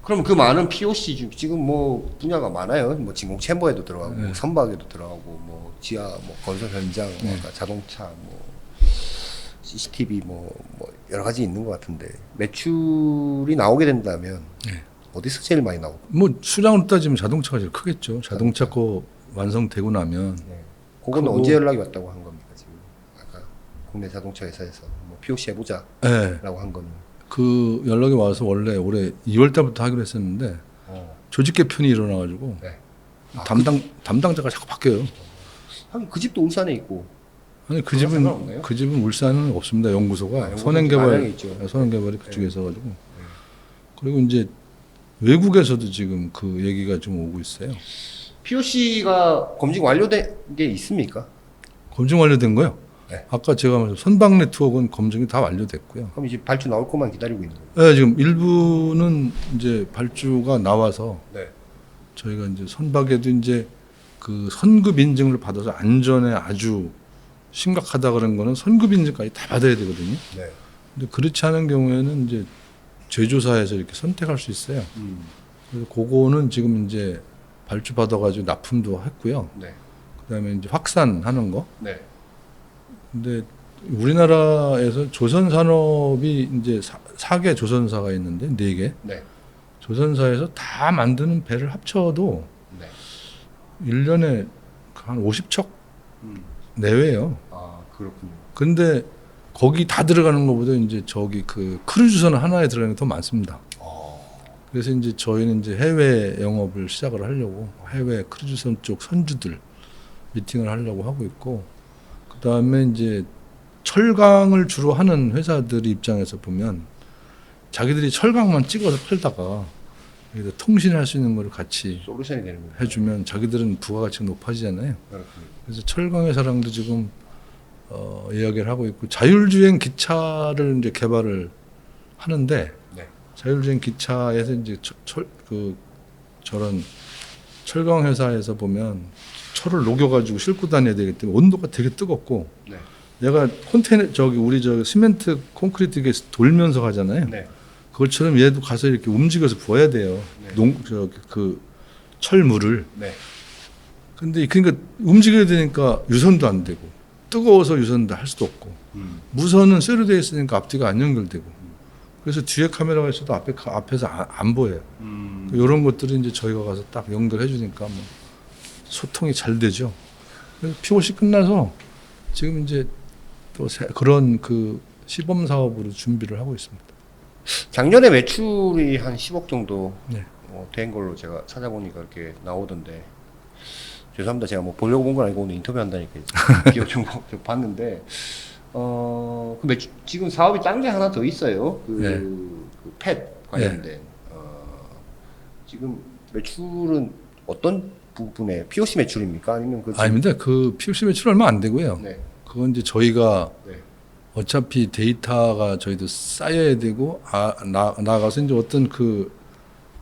그럼 그 많은 POC 지금 뭐 분야가 많아요. 뭐 진공 챔버에도 들어가고 네. 선박에도 들어가고 뭐 지하 뭐 건설 현장, 뭐 네. 아까 자동차, 뭐 CCTV 뭐 여러 가지 있는 것 같은데 매출이 나오게 된다면 네. 어디서 제일 많이 나오고? 뭐 수량으로 따지면 자동차가 제일 크겠죠. 자동차 거 완성되고 나면 네. 그거는 그거- 언제 연락이 왔다고 한 겁니까 지금? 아까 국내 자동차 회사에서 뭐 POC 해보자라고 네. 한 거는. 그 연락이 와서 원래 올해 2월 달부터 하기로 했었는데 조직 개편이 일어나가지고 네. 담당자가 자꾸 바뀌어요. 그 집도 울산에 있고. 아니 그 그건 집은 상관없나요? 그 집은 울산은 없습니다. 연구소가 연구소 선행개발 마량이 있죠. 선행개발이 그쪽에 있어가지고 그리고 이제 외국에서도 지금 그 얘기가 좀 오고 있어요. POC가 검증 완료된 게 있습니까? 검증 완료된 거요? 네. 아까 제가 말씀 선박 네트워크는 검증이 다 완료됐고요. 그럼 이제 발주 나올 것만 기다리고 있는 거예요. 네, 지금 일부는 이제 발주가 나와서 네. 저희가 이제 선박에도 이제 그 선급 인증을 받아서 안전에 아주 심각하다 그런 거는 선급 인증까지 다 받아야 되거든요. 네. 근데 그렇지 않은 경우에는 이제 제조사에서 이렇게 선택할 수 있어요. 그래서 그거는 지금 이제 발주 받아가지고 납품도 했고요. 네. 그다음에 이제 확산하는 거. 네. 근데 우리나라에서 조선 산업이 이제 4개 조선사가 있는데 4개 네. 조선사에서 다 만드는 배를 합쳐도 네. 1년에 한 50척 내외예요. 그렇군요. 근데 거기 다 들어가는 것보다 이제 저기 그 크루즈선 하나에 들어가는 게 더 많습니다. 그래서 이제 저희는 이제 해외 영업을 시작을 하려고 해외 크루즈선 쪽 선주들 미팅을 하려고 하고 있고 그다음에 이제 철강을 주로 하는 회사들 입장에서 보면 자기들이 철강만 찍어서 팔다가 여기다 통신할 수 있는 걸 같이 솔루션이 되는 거예요. 해주면 자기들은 부가가치가 높아지잖아요. 그렇군요. 그래서 철강 회사랑도 지금 이야기를 하고 있고 자율주행 기차를 이제 개발을 하는데 네. 자율주행 기차에서 이제 저런 철강 회사에서 보면 철을 녹여가지고 싣고 다녀야 되기 때문에 온도가 되게 뜨겁고 네. 얘가 컨테이너 저기 우리 저 시멘트 콘크리트 게 돌면서 가잖아요. 네. 그것처럼 얘도 가서 이렇게 움직여서 부어야 돼요. 네. 그 철물을. 네. 근데 그러니까 움직여야 되니까 유선도 안 되고 뜨거워서 유선도 할 수도 없고 무선은 쇠로 되어 있으니까 앞뒤가 안 연결되고 그래서 뒤에 카메라가 있어도 앞에서 안 보여요. 이런 것들을 이제 저희가 가서 딱 연결해 주니까 뭐 소통이 잘 되죠. 그래서 POC 끝나서 지금 이제 또 그런 그 시범 사업으로 준비를 하고 있습니다. 작년에 매출이 한 10억 정도 네. 된 걸로 제가 찾아보니까 이렇게 나오던데 죄송합니다. 제가 뭐 보려고 본 건 아니고 오늘 인터뷰 한다니까 기억 좀 봤는데 그 매출, 지금 사업이 딴 게 하나 더 있어요. 펫 관련된 지금 매출은 어떤 부분에 POC 매출입니까? 아니면 아닙니다. 그 POC 매출 얼마 안 되고요. 네. 그건 이제 저희가 네. 어차피 데이터가 저희도 쌓여야 되고 나가서 이제 어떤 그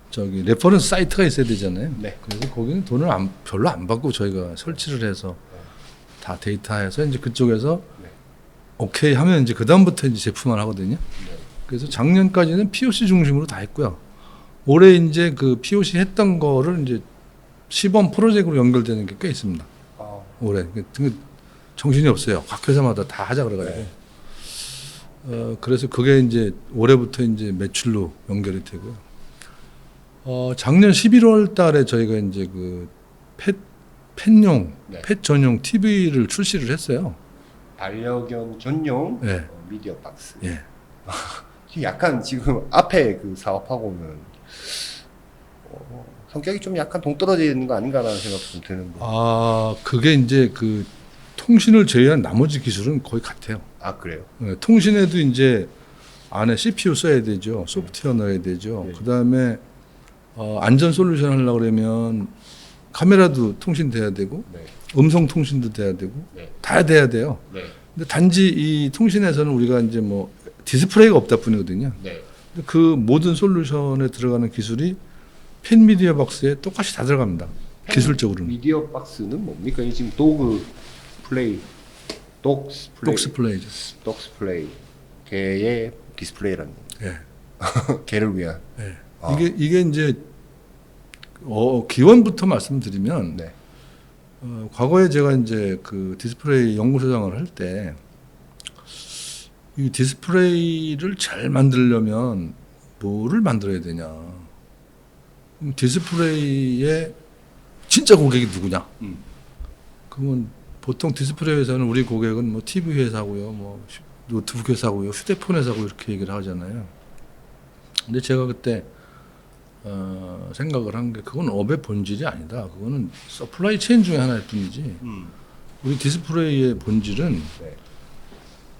저기 레퍼런스 사이트가 있어야 되잖아요. 네. 그래서 거기는 돈을 별로 안 받고 저희가 설치를 해서 다 데이터해서 이제 그쪽에서 네. 오케이 하면 이제 그 다음부터 이제 제품을 하거든요. 네. 그래서 작년까지는 POC 중심으로 다 했고요. 올해 이제 그 POC 했던 거를 이제 시범 프로젝트로 연결되는 게 꽤 있습니다. 올해 정신이 없어요. 각 회사마다 다 하자 그래가지고. 네. 그래서 그게 이제 올해부터 이제 매출로 연결이 되고요. 작년 11월 달에 저희가 이제 그 펫용, 네. 펫 전용 TV를 출시를 했어요. 반려견 전용 네. 미디어 박스. 예. 약간 지금 앞에 그 사업하고는 성격이 좀 약간 동떨어지는 거 아닌가라는 생각도 좀 드는데. 그게 이제 그 통신을 제외한 나머지 기술은 거의 같아요. 아, 그래요? 네, 통신에도 이제 안에 CPU 써야 되죠. 소프트웨어 넣어야 되죠. 네. 그 다음에 안전 솔루션 하려고 그러면 카메라도 통신돼야 되고 네. 음성 통신도 돼야 되고 네. 다 돼야 돼요. 네. 근데 단지 이 통신에서는 우리가 이제 뭐 디스플레이가 없다 뿐이거든요. 네. 근데 그 모든 솔루션에 들어가는 기술이 펜 미디어 박스에 똑같이 다 들어갑니다. 기술적으로는. 미디어 박스는 뭡니까? 이 지금 도그 플레이, 독스플레이죠. 독스플레이, 개의 디스플레이라는 예. 개를 위한. 예. 아. 이게 이제 기원부터 말씀드리면 네. 과거에 제가 이제 그 디스플레이 연구소장을 할 때 이 디스플레이를 잘 만들려면 뭐를 만들어야 되냐? 디스플레이의 진짜 고객이 누구냐? 그러면 보통 디스플레이 회사는 우리 고객은 뭐 TV 회사고요, 뭐 노트북 회사고요, 휴대폰 회사고 이렇게 얘기를 하잖아요. 근데 제가 그때 생각을 한 게 그건 업의 본질이 아니다. 그거는 서플라이 체인 중에 하나일 뿐이지. 우리 디스플레이의 본질은 네.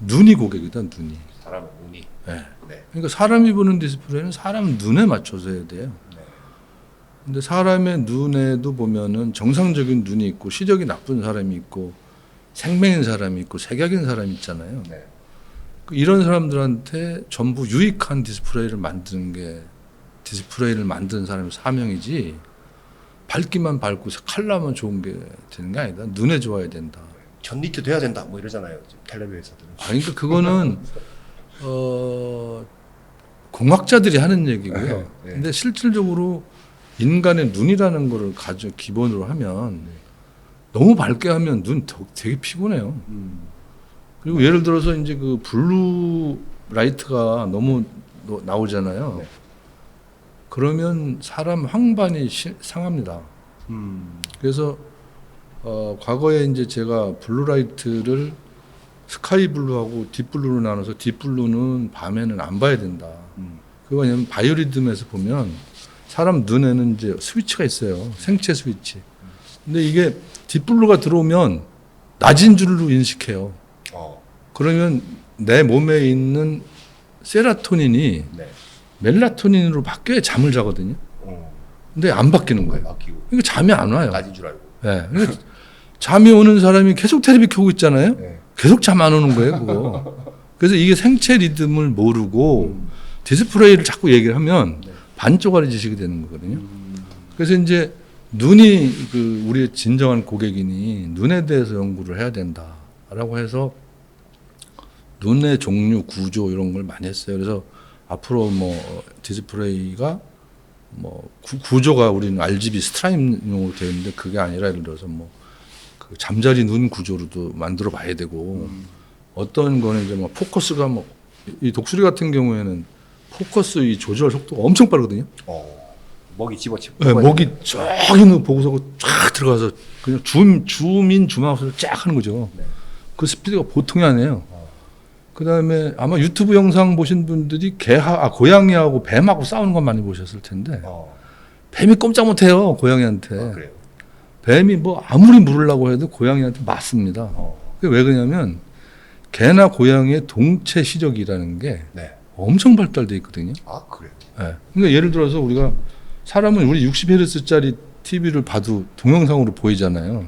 눈이 고객이다. 눈이. 사람의 눈이. 네. 네. 그러니까 사람이 보는 디스플레이는 사람 눈에 맞춰서 해야 돼요. 네. 근데 사람의 눈에도 보면은 정상적인 눈이 있고 시력이 나쁜 사람이 있고 생맹인 사람이 있고 색약인 사람이 있잖아요. 네. 이런 사람들한테 전부 유익한 디스플레이를 만드는 게 디스플레이를 만드는 사람의 사명이지 밝기만 밝고 컬러만 좋은 게 되는 게 아니다. 눈에 좋아야 된다. 전니트 돼야 된다 뭐 이러잖아요. 텔레비 회사들은. 그러니까 그거는 공학자들이 하는 얘기고요. 네. 근데 실질적으로 인간의 눈이라는 거를 기본으로 하면 너무 밝게 하면 눈 되게 피곤해요. 그리고 예를 들어서 이제 그 블루 라이트가 너무 나오잖아요. 네. 그러면 사람 황반이 상합니다. 그래서 과거에 이제 제가 블루 라이트를 스카이 블루하고 딥블루로 나눠서 딥블루는 밤에는 안 봐야 된다. 그거 왜냐면 바이오리듬에서 보면 사람 눈에는 이제 스위치가 있어요. 생체 스위치. 근데 이게 딥블루가 들어오면 낮은 줄로 인식해요. 그러면 내 몸에 있는 세라토닌이 네. 멜라토닌으로 바뀌어야 잠을 자거든요. 근데 안 바뀌는 거예요. 바뀌고. 그러니까 잠이 안 와요. 낮은 줄 알고. 네. 그러니까 잠이 오는 사람이 계속 텔레비 켜고 있잖아요. 네. 계속 잠 안 오는 거예요, 그거. 그래서 이게 생체 리듬을 모르고 디스플레이를 자꾸 얘기를 하면 네. 반쪽짜리 지식이 되는 거거든요. 그래서 이제 눈이 우리의 진정한 고객이니 눈에 대해서 연구를 해야 된다라고 해서 눈의 종류, 구조 이런 걸 많이 했어요. 그래서 앞으로 뭐 디스플레이가 뭐 구조가 우리는 RGB 스트라임용으로 되어 있는데 그게 아니라 예를 들어서 뭐 그 잠자리 눈 구조로도 만들어 봐야 되고 어떤 거는 이제 뭐 포커스가 뭐 이 독수리 같은 경우에는 포커스 이 조절 속도가 엄청 빠르거든요. 먹이 집어치고. 네, 먹이 쫙 있는 거 보고서 쫙 들어가서 그냥 줌인 줌아웃을 쫙 하는 거죠. 네. 그 스피드가 보통이 아니에요. 그 다음에 아마 유튜브 영상 보신 분들이 고양이하고 뱀하고 싸우는 건 많이 보셨을 텐데 뱀이 꼼짝 못해요 고양이한테. 그래요. 뱀이 뭐 아무리 물으려고 해도 고양이한테 맞습니다. 그게 왜 그러냐면 개나 고양이의 동체 시력이라는 게 네. 엄청 발달돼 있거든요. 아 그래요. 네. 그러니까 예를 들어서 우리가 사람은 우리 60Hz짜리 TV를 봐도 동영상으로 보이잖아요.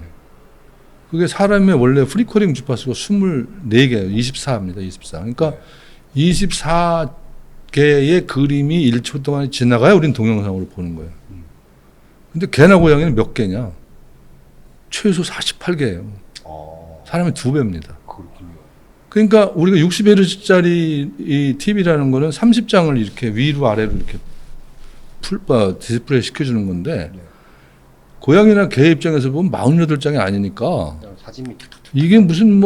그게 사람의 원래 프리퀄링 주파수가 24개예요. 24입니다. 24. 그러니까 24개의 그림이 1초 동안 지나가야 우리는 동영상으로 보는 거예요. 근데 개나 고양이는 몇 개냐? 최소 48개예요. 사람의 2배입니다. 그렇군요. 그러니까 우리가 60Hz짜리 이 TV라는 거는 30장을 이렇게 위로 아래로 이렇게 디스플레이 시켜주는 건데 네. 고양이나 개 입장에서 보면 48장이 아니니까 그냥 사진이 이게 무슨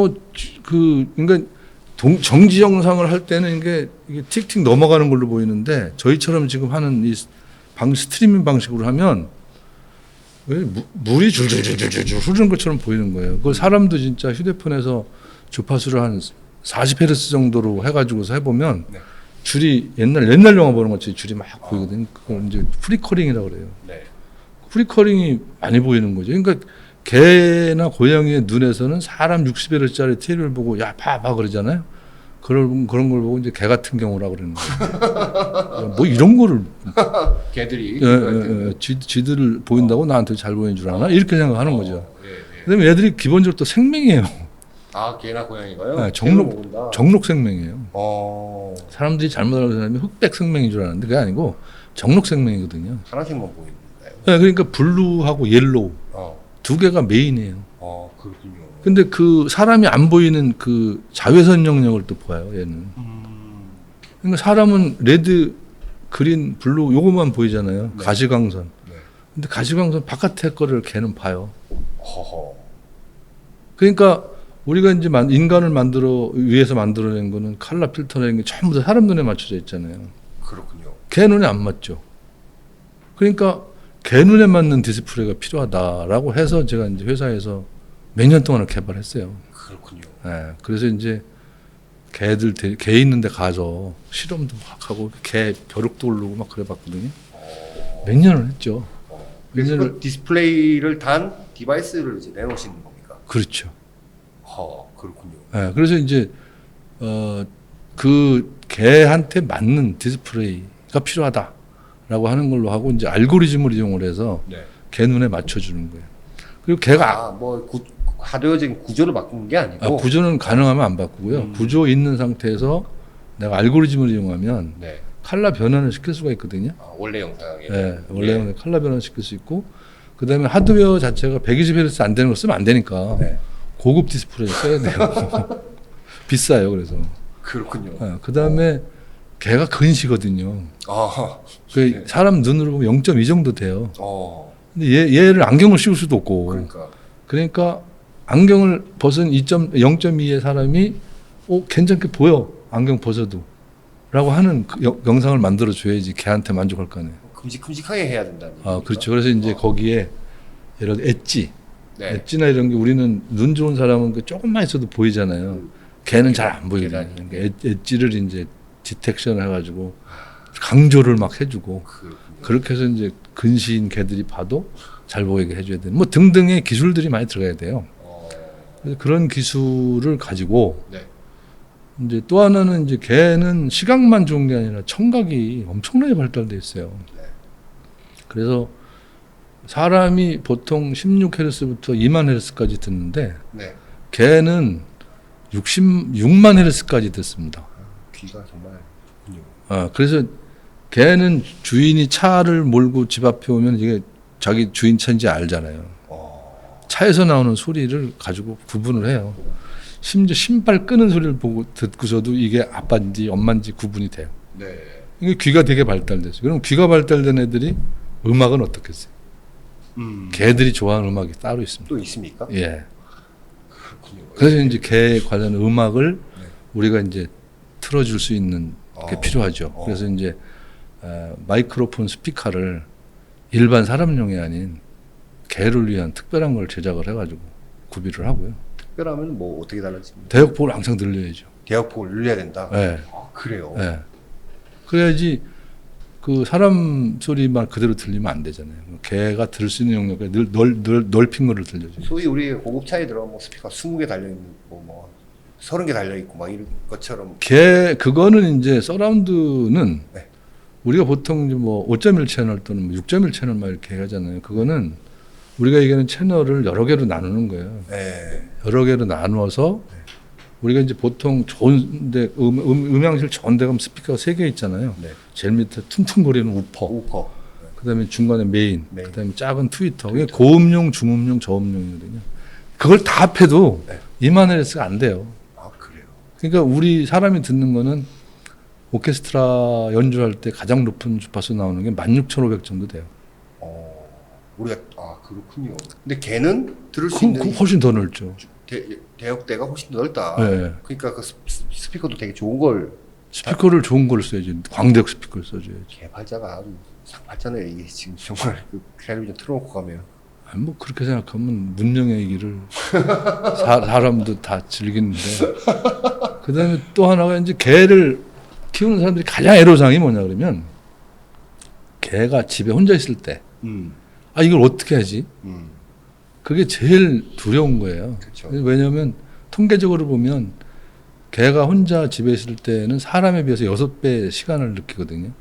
그러니까 정지 영상을 할 때는 이게 틱틱 넘어가는 걸로 보이는데 저희처럼 지금 하는 이 스트리밍 방식으로 하면 왜 물이 줄줄줄줄줄 흐르는 것처럼 보이는 거예요. 그걸 사람도 진짜 휴대폰에서 주파수를 한 40Hz 정도로 해가지고서 해보면 네. 줄이 옛날 영화 보는 것처럼 줄이 막 보이거든요. 그걸 이제 프리커링이라고 그래요. 네. 프리커링이 많이 보이는 거죠. 그러니까 개나 고양이의 눈에서는 사람 60Hz짜리 TV를 보고 야 봐봐 그러잖아요. 그런 걸 보고 이제 개 같은 경우라 그러는 거예요. 뭐 이런 거를 개들이 지들을 보인다고 나한테 잘 보이는 줄 아나 이렇게 생각하는 거죠. 예, 예. 그다음에 애들이 기본적으로 또 생명이에요. 아 개나 고양이가요? 네, 개를 먹는다. 정록 생명이에요. 사람들이 잘못 알고 사람이 흑백 생명인 줄 아는데 그게 아니고 정록 생명이거든요. 하나씩만 보이나요? 네, 그러니까 블루하고 옐로우 두 개가 메인이에요. 그렇군요. 근데 그 사람이 안 보이는 그 자외선 영역을 또 보아요, 얘는. 그러니까 사람은 레드, 그린, 블루 요것만 보이잖아요. 네. 가시광선. 네. 근데 가시광선 바깥의 거를 걔는 봐요. 허허. 그러니까 우리가 이제 인간을 위해서 만들어낸 거는 칼라 필터라는 게 전부 다 사람 눈에 맞춰져 있잖아요. 그렇군요. 걔 눈에 안 맞죠. 그러니까 걔 눈에 맞는 디스플레이가 필요하다라고 해서 제가 이제 회사에서 몇 년 동안을 개발했어요. 그렇군요. 네, 그래서 이제 개 있는데 가서 실험도 막 하고 개 벼룩도 오르고 막 그래봤거든요. 몇 년을 했죠. 그래서 그 디스플레이를 단 디바이스를 이제 내놓으시는 겁니까? 그렇죠. 그렇군요. 네, 그래서 이제 그 개한테 맞는 디스플레이가 필요하다라고 하는 걸로 하고 이제 알고리즘을 이용을 해서 네. 개 눈에 맞춰주는 거예요. 그리고 개가 하드웨어적인 구조를 바꾸는 게 아니고 구조는 가능하면 안 바꾸고요. 구조 있는 상태에서 내가 알고리즘을 이용하면 네. 칼라 변환을 시킬 수가 있거든요. 원래 영상에 네, 원래 칼라 변환을 시킬 수 있고 그다음에 하드웨어 자체가 120Hz 안 되는 거 쓰면 안 되니까 네. 고급 디스플레이 써야 돼요. 비싸요. 그래서 그렇군요. 네, 그다음에 걔가 근시거든요. 네. 사람 눈으로 보면 0.2 정도 돼요. 근데 얘를 안경을 씌울 수도 없고 그러니까 안경을 벗은 0.2의 사람이 괜찮게 보여 안경 벗어도 라고 하는 영상을 만들어 줘야지 걔한테 만족할 거 아니에요. 큼직큼직하게 해야 된다는 그렇죠. 그래서 이제 거기에 예를 들어 엣지 네. 엣지나 이런 게 우리는 눈 좋은 사람은 그 조금만 있어도 보이잖아요. 걔는 잘 안 보이거든요. 그러니까 엣지를 이제 디텍션을 해가지고 강조를 막 해주고 그렇게 해서 이제 근시인 개들이 봐도 잘 보이게 해줘야 되는 뭐 등등의 기술들이 많이 들어가야 돼요. 그래서 그런 기술을 가지고 네. 이제 또 하나는 이제 개는 시각만 좋은 게 아니라 청각이 엄청나게 발달돼 있어요. 네. 그래서 사람이 보통 16Hz부터 2만 Hz까지 듣는데 네. 개는 66만 Hz까지 듣습니다. 귀가 정말 그래서 개는 주인이 차를 몰고 집 앞에 오면 이게 자기 주인 차인지 알잖아요. 차에서 나오는 소리를 가지고 구분을 해요. 심지어 신발 끄는 소리를 보고 듣고서도 이게 아빠인지 엄마인지 구분이 돼요. 네. 이게 귀가 되게 발달됐어요. 그럼 귀가 발달된 애들이 음악은 어떻겠어요? 개들이 좋아하는 음악이 따로 있습니다. 또 있습니까? 예. 그렇군요. 그래서 이제 개 관련 음악을 네. 우리가 이제 틀어줄 수 있는 게 필요하죠. 그래서 이제 마이크로폰 스피커를 일반 사람용이 아닌 개를 위한 특별한 걸 제작을 해가지고 구비를 하고요. 특별하면 뭐 어떻게 달라집니까? 대역폭을 항상 늘려야죠. 대역폭을 늘려야 된다. 예. 아, 그래요. 예. 그래야지 그 사람 소리만 그대로 들리면 안 되잖아요. 개가 들을 수 있는 영역에 넓힌 거를 들려줘요. 소위 우리 고급차에 들어 뭐 스피커 20개 달려 있는 뭐 30개 달려 있고 막 이런 것처럼. 그거는 이제 서라운드는 네. 우리가 보통 이제 뭐 5.1 채널 또는 6.1 채널 막 이렇게 하잖아요. 그거는 우리가 얘기하는 채널을 여러 개로 나누는 거예요. 네. 여러 개로 나누어서 우리가 이제 보통 좋은데 음향실 좋은 데 가면 스피커가 3개 있잖아요. 네. 제일 밑에 퉁퉁거리는 우퍼. 우퍼. 그다음에 중간에 메인. 메인. 그다음에 작은 트위터. 이게 고음용, 중음용, 저음용이거든요. 그걸 다 합해도 네. 2만 헤르츠가 안 돼요. 아, 그래요. 그러니까 우리 사람이 듣는 거는 오케스트라 연주할 때 가장 높은 주파수 나오는 게 16,500 정도 돼요. 우리가 그렇군요. 근데 걔는 들을 수 있는 훨씬 더 넓죠. 대역대가 훨씬 더 넓다. 네. 그러니까 그 스피커도 되게 좋은 걸 스피커를 좋은 걸 써야지. 광대역 스피커를 써줘야지. 개발자가 아주 상팔자네 이게 지금 정말 그 텔레비전 틀어놓고 가면. 아니 뭐 그렇게 생각하면 문명의 얘기를 사람도 다 즐기는데 그다음에 또 하나가 이제 개를 키우는 사람들이 가장 애로사항이 뭐냐 그러면 개가 집에 혼자 있을 때 이걸 어떻게 하지? 그게 제일 두려운 거예요. 그렇죠. 왜냐하면 통계적으로 보면 개가 혼자 집에 있을 때는 사람에 비해서 6배 시간을 느끼거든요.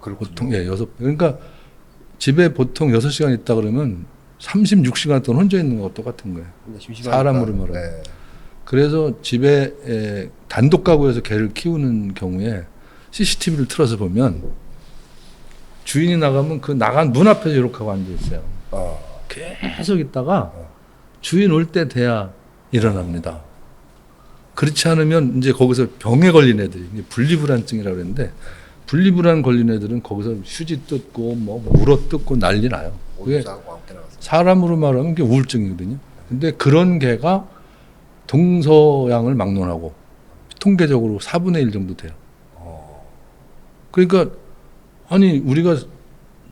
그렇군요. 보통 6배. 그러니까 집에 보통 6시간 있다 그러면 36시간 동안 혼자 있는 거와 똑같은 거예요. 사람으로 말하면. 네. 그래서 집에 단독 가구에서 개를 키우는 경우에 CCTV를 틀어서 보면 주인이 나가면 그 나간 문 앞에서 이렇게 하고 앉아 있어요. 계속 있다가 주인 올 때 돼야 일어납니다. 그렇지 않으면 이제 거기서 병에 걸린 애들이 분리불안증이라고 그러는데 분리불안 걸린 애들은 거기서 휴지 뜯고 뭐 물어 뜯고 난리 나요. 그게 사람으로 말하면 그게 우울증이거든요. 근데 그런 개가 동서양을 막론하고 통계적으로 4분의 1 정도 돼요. 그러니까 아니 우리가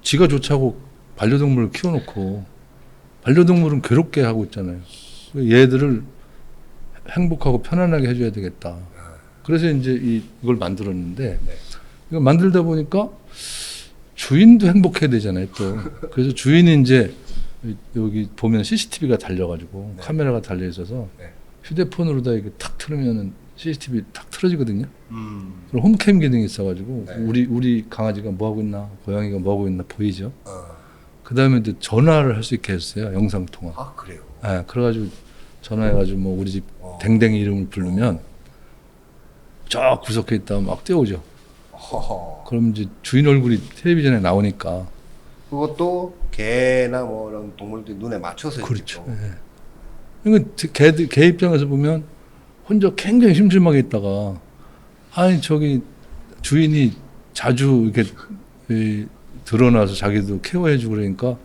지가 좋자고 반려동물을 키워놓고 반려동물은 괴롭게 하고 있잖아요. 얘들을 행복하고 편안하게 해줘야 되겠다. 그래서 이제 이걸 만들었는데 이걸 만들다 보니까 주인도 행복해야 되잖아요. 또 그래서 주인이 이제 여기 보면 CCTV가 달려가지고 카메라가 달려 있어서 휴대폰으로다 이렇게 탁 틀으면은 CCTV 탁 틀어지거든요. 그럼 홈캠 기능이 있어가지고 우리 강아지가 뭐 하고 있나, 고양이가 뭐 하고 있나 보이죠. 그 다음에 이제 전화를 할 수 있게 했어요. 영상 통화. 그래요. 네, 그래가지고 전화해가지고 뭐 우리 집 댕댕이 이름을 부르면 저 구석에 있다 막 뛰어오죠. 그럼 이제 주인 얼굴이 텔레비전에 나오니까. 그것도 개나 뭐 이런 동물들 눈에 맞춰서. 그렇죠. 네. 그러니까 개 입장에서 보면 혼자 굉장히 심심하게 있다가 아니 저기 주인이 자주 이렇게 드러나서 자기도 케어해주고 그러니까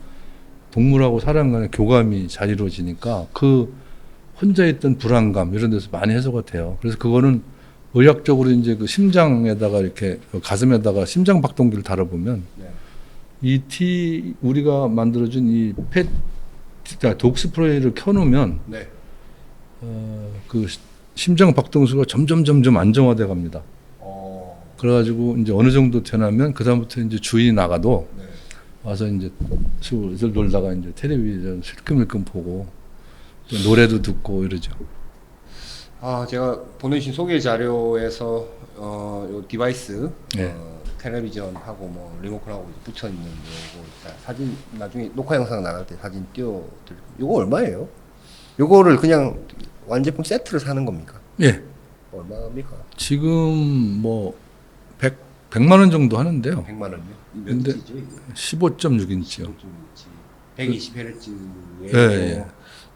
동물하고 사람 간의 교감이 잘 이루어지니까 그 혼자 있던 불안감 이런 데서 많이 해소가 돼요. 그래서 그거는 의학적으로 이제 그 심장에다가 이렇게 가슴에다가 심장 박동기를 달아보면 우리가 만들어준 이 독 스프레이를 켜놓으면 그 심장 박동수가 점점 안정화돼 갑니다. 그래가지고 이제 어느 정도 되나면 그 다음부터 이제 주인이 나가도 와서 이제 슬슬 놀다가 이제 텔레비전 실끔실끔 보고 또 노래도 듣고 이러죠. 제가 보내주신 소개 자료에서 요 디바이스 텔레비전하고 뭐 리모컨하고 붙여 있는 요거 사진 나중에 녹화 영상 나갈 때 사진 띄워드릴. 요거 얼마예요? 요거를 그냥 완제품 세트를 사는 겁니까? 예. 얼마입니까? 지금 뭐 100만 원 정도 하는데요. 100만 원요? 몇 근데 인치죠? 15.6인치요. 120Hz에 예.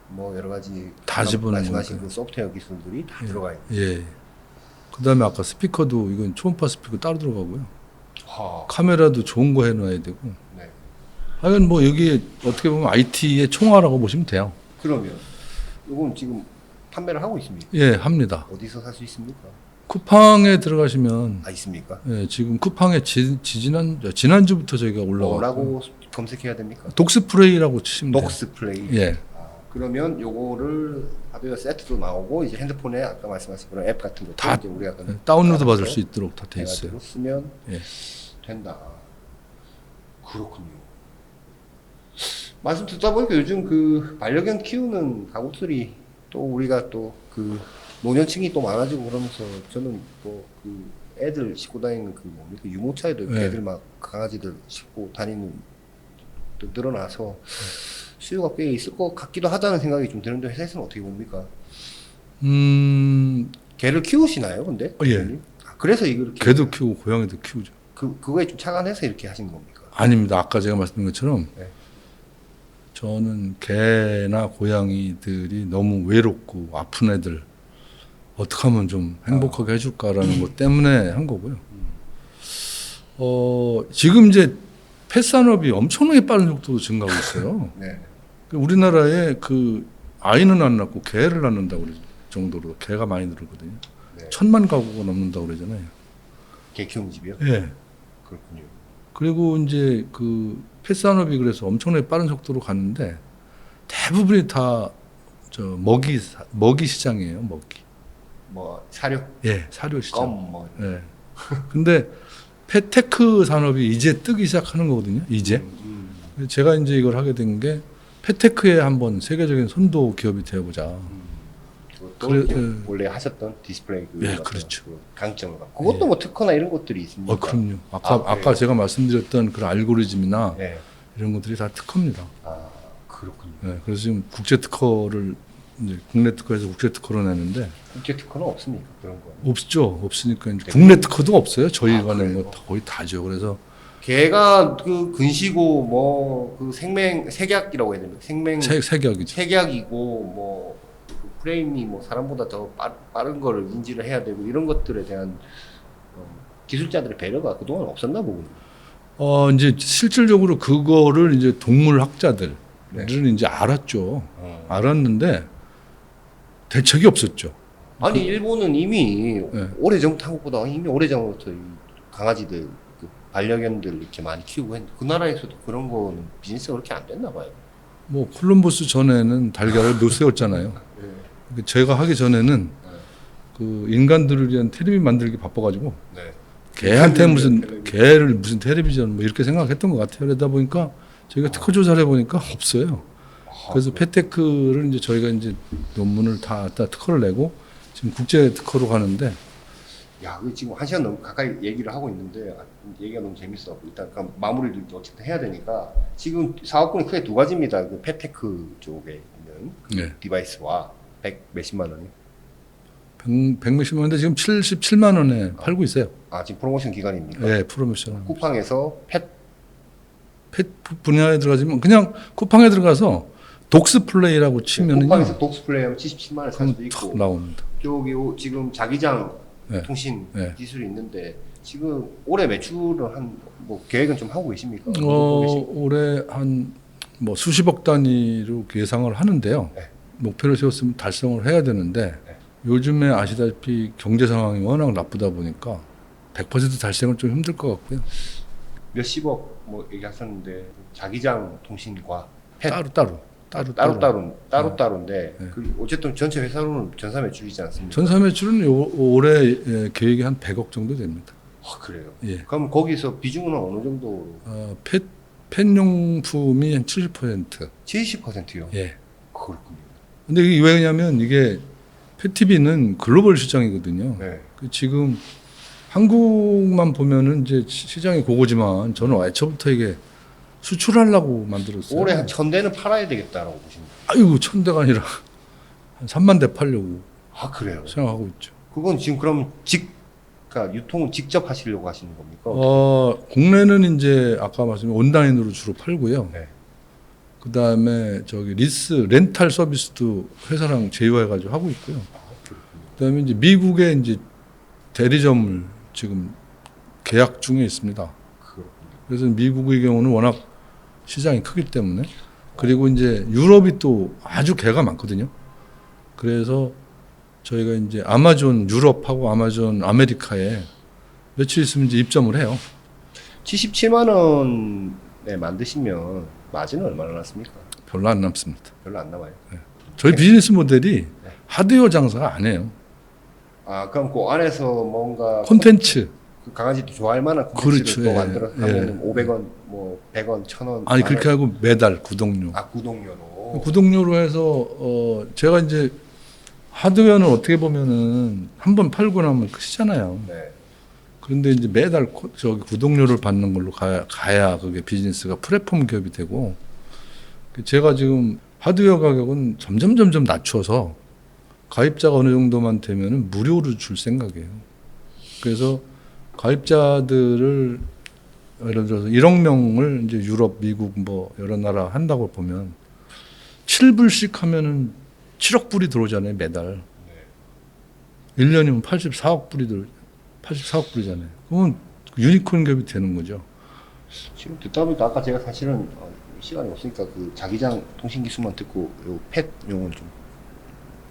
뭐 여러 가지 다 집어넣는 말씀하신 거니까요. 그 소프트웨어 기술들이 다 들어가 있는. 예. 그다음에 아까 스피커도 이건 초음파 스피커 따로 들어가고요. 하. 카메라도 좋은 거 해놔야 되고. 네. 하여간 뭐 여기 어떻게 보면 IT의 총화라고 보시면 돼요. 그러면 이건 지금 판매를 하고 있습니까? 예, 합니다. 어디서 살 수 있습니까? 쿠팡에 들어가시면 아 있습니까? 예, 지금 쿠팡에 지난주부터 저희가 올라왔고 뭐라고 검색해야 됩니까? 독스프레이라고 치시면 돼요. 독스플레이. 예. 아, 그러면 요거를 하드웨어 세트도 나오고 이제 핸드폰에 아까 말씀하신 그런 앱 같은 것도 다 이제 우리가 예, 다운로드 받을 해가지고 수 있도록 다 돼 있어요. 쓰면 예. 된다. 그렇군요. 말씀 듣다 보니까 요즘 그 반려견 키우는 가족들이 또 우리가 또 그 노년층이 또 많아지고 그러면서 저는 뭐 그 애들 싣고 다니는 그 뭡니까 유모차에도 네. 애들 막 강아지들 싣고 다니는 또 늘어나서 수요가 꽤 있을 것 같기도 하다는 생각이 좀 드는데 회사에서는 어떻게 봅니까? 개를 키우시나요, 근데? 예. 아, 그래서 이걸 개도 키우고 고양이도 키우죠. 그거에 좀 착안해서 이렇게 하시는 겁니까? 아닙니다. 아까 제가 말씀드린 것처럼 네. 저는 개나 고양이들이 너무 외롭고 아픈 애들 어떻게 하면 좀 행복하게 해줄까라는 것 때문에 한 거고요. 지금 이제 펫 산업이 엄청나게 빠른 속도로 증가하고 있어요. 네. 우리나라에 그 아이는 안 낳고 개를 낳는다고 그럴 정도로 개가 많이 늘거든요. 네. 1,000만 가구가 넘는다고 그러잖아요. 개 키우는 집이요? 예. 그렇군요. 그리고 이제 그 펫 산업이 그래서 엄청나게 빠른 속도로 갔는데 대부분이 다 저 먹이 시장이에요. 먹이. 뭐 사료, 예, 사료 시장. 껌, 뭐. 예. 근데 펫테크 산업이 이제 뜨기 시작하는 거거든요. 이제. 제가 이제 이걸 하게 된 게 펫테크에 한번 세계적인 선도 기업이 되어보자. 그것도 그래, 이제 예. 원래 하셨던 디스플레이 그 예, 어떤 그렇죠. 그 강점을 갖고 그것도 뭐 특허나 이런 것들이 있습니까? 그럼요. 그래요? 아까 제가 말씀드렸던 그런 알고리즘이나 네. 이런 것들이 다 특허입니다. 아 그렇군요. 예, 그래서 지금 국제 특허를 이제 국내 특허에서 국제 특허로 내는데 국제 특허는 없습니까? 그런 거. 없죠. 없으니까 이제 국내 특허도 없어요. 저희가 낸 그래요? 거 거의 다죠. 그래서 개가 그 근시고 뭐 그 생명 색약이라고 해야 됩니까? 생명 세계학이죠. 색약이고 뭐그 프레임이 뭐 사람보다 더 빠른 거를 인지를 해야 되고 이런 것들에 대한 기술자들의 배려가 그동안 없었나 보군요. 이제 실질적으로 그거를 이제 동물 학자들은 네. 이제 알았죠. 알았는데 대책이 없었죠. 아니 일본은 이미 네. 오래전부터 한국보다 이미 오래전부터 이 강아지들 그 반려견들 이렇게 많이 키우고 했는데 그 나라에서도 그런 거는 비즈니스가 그렇게 안 됐나 봐요. 뭐 콜럼버스 전에는 달걀을 못 세웠잖아요. 네. 제가 하기 전에는 그 인간들을 위한 텔레비 만들기 바빠가지고 네. 개한테 무슨 텔레비전. 개를 무슨 텔레비전 뭐 이렇게 생각했던 것 같아요. 그러다 보니까 저희가 특허 조사를 해보니까 없어요. 그래서 펫테크를 이제 저희가 이제 논문을 다 특허를 내고 지금 국제 특허로 가는데 야, 그 지금 1시간 너무 가까이 얘기를 하고 있는데 얘기가 너무 재밌어. 일단 그럼 마무리를 어쨌든 해야 되니까 지금 사업군이 크게 두 가지입니다. 그 펫테크 쪽에 있는 그 네. 디바이스와 100 몇십만 원이. 100몇십만 원인데 지금 77만 원에 팔고 있어요. 아, 지금 프로모션 기간입니까? 네, 프로모션. 쿠팡에서 펫 펫 분야에 들어가지면 그냥 쿠팡에 들어가서 독스플레이라고 치면은요. 쿠팡에서 독스플레이하면 77만 원에 살 수도 그럼 탁 있고 나옵니다. 저기 지금 자기장 네. 통신 네. 기술이 있는데 지금 올해 매출을 한 뭐 계획은 좀 하고 계십니까? 보고 계십니까? 올해 한 뭐 수십억 단위로 예상을 하는데요. 네. 목표를 세웠으면 달성을 해야 되는데 네. 요즘에 아시다시피 경제 상황이 워낙 나쁘다 보니까 100% 달성은 좀 힘들 것 같고요. 몇십억 뭐 얘기하셨는데 자기장 통신과 펫 따로따로인데 네. 그 어쨌든 전체 회사로는 전사 매출이지 않습니까? 전사 매출은 올해 계획이 한 100억 정도 됩니다. 아, 그래요? 예. 그럼 거기서 비중은 어느 정도? 펫용품이 한 70%. 70%요? 예. 그렇군요. 근데 이게 왜냐면 이게 펫TV는 글로벌 시장이거든요. 네. 그 지금 한국만 보면은 이제 시장이 그거지만 저는 애초부터 이게 수출하려고 만들었어요. 올해 한 1000대는 팔아야 되겠다라고 보십니다. 아이고 1000대가 아니라 한 3만 대 팔려고 아, 그래요? 생각하고 있죠. 그건 지금 그럼 그러니까 유통은 직접 하시려고 하시는 겁니까? 국내는 이제 아까 말씀드린 온라인으로 주로 팔고요. 네. 그다음에 저기 리스 렌탈 서비스도 회사랑 제휴해가지고 하고 있고요. 그다음에 이제 미국에 이제 대리점을 지금 계약 중에 있습니다. 그래서 미국의 경우는 워낙 시장이 크기 때문에 그리고 이제 유럽이 또 아주 개가 많거든요. 그래서 저희가 이제 아마존 유럽하고 아마존 아메리카에 며칠 있으면 이제 입점을 해요. 77만 원에 만드시면 마진은 얼마나 났습니까? 별로 안 남습니다. 별로 안 남아요. 저희 비즈니스 모델이 하드웨어 장사가 아니에요. 아 그럼 그 안에서 뭔가 콘텐츠. 그 강아지도 좋아할 만한 콘텐츠를 그렇죠. 또 예. 만들어 하면 500원, 뭐 100원, 1000원. 아니 그렇게 하고 매달 구독료. 아 구독료로. 구독료로 해서 제가 이제 하드웨어는 어떻게 보면은 한 번 팔고 나면 끝이잖아요. 네. 그런데 이제 매달 저기 구독료를 받는 걸로 가야 그게 비즈니스가 플랫폼 기업이 되고 제가 지금 하드웨어 가격은 점점 낮춰서 가입자가 어느 정도만 되면은 무료로 줄 생각이에요. 그래서 가입자들을 예를 들어서 1억 명을 이제 유럽, 미국 뭐 여러 나라 한다고 보면 7불씩 하면은 7억 불이 들어오잖아요, 매달. 1년이면 84억 불이잖아요. 그러면 유니콘 기업이 되는 거죠. 지금 듣다 보니까 아까 제가 사실은 시간이 없으니까 그 자기장 통신 기술만 듣고 요 펫 용은 좀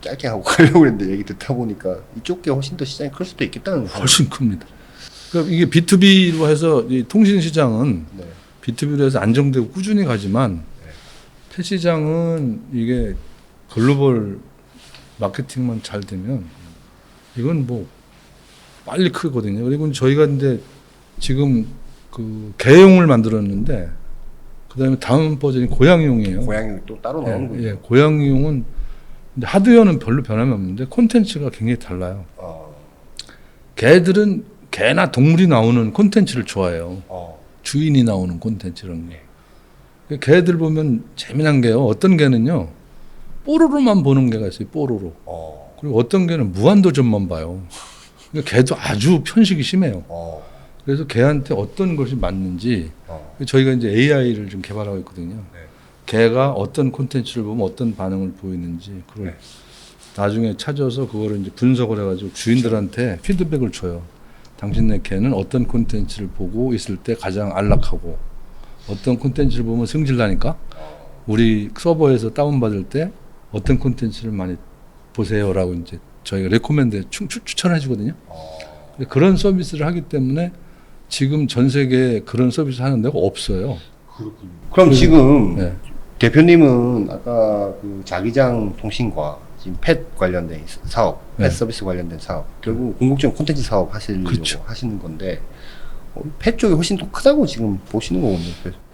짧게 하고 가려고 했는데 얘기 듣다 보니까 이쪽 게 훨씬 더 시장이 클 수도 있겠다는 훨씬 큽니다. 그러니까 이게 B2B로 해서 이 통신 시장은 네. B2B로 해서 안정되고 꾸준히 가지만 펫 시장은 이게 글로벌 마케팅만 잘 되면 이건 뭐 빨리 크거든요. 그리고 저희가 이제 지금 그 개용을 만들었는데 그다음에 다음 버전이 고양이용이에요. 고양이 또 따로 나오는군요. 예, 고양이용은 근데 하드웨어는 별로 변함이 없는데 콘텐츠가 굉장히 달라요. 개들은 개나 동물이 나오는 콘텐츠를 좋아해요. 주인이 나오는 콘텐츠라는 게. 개들 보면 재미난 게요. 어떤 개는요. 뽀로로만 보는 개가 있어요. 뽀로로. 그리고 어떤 개는 무한도전만 봐요. 그러니까 개도 아주 편식이 심해요. 그래서 개한테 어떤 것이 맞는지 저희가 이제 AI를 좀 개발하고 있거든요. 네. 개가 어떤 콘텐츠를 보면 어떤 반응을 보이는지 그걸 나중에 찾아서 그거를 이제 분석을 해가지고 주인들한테 피드백을 줘요. 당신네 개는 어떤 콘텐츠를 보고 있을 때 가장 안락하고 어떤 콘텐츠를 보면 승질나니까 우리 서버에서 다운받을 때 어떤 콘텐츠를 많이 보세요라고 이제 저희가 레코멘드 추천해 주거든요. 그런 서비스를 하기 때문에 지금 전 세계에 그런 서비스 하는 데가 없어요. 그렇군요. 그럼 지금 네. 대표님은 아까 그 자기장 통신과 지금 펫 관련된 사업, 펫 네. 서비스 관련된 사업, 결국 궁극적인 콘텐츠 사업 하시려고 그렇죠. 하시는 건데 펫 쪽이 훨씬 더 크다고 지금 보시는 거군요.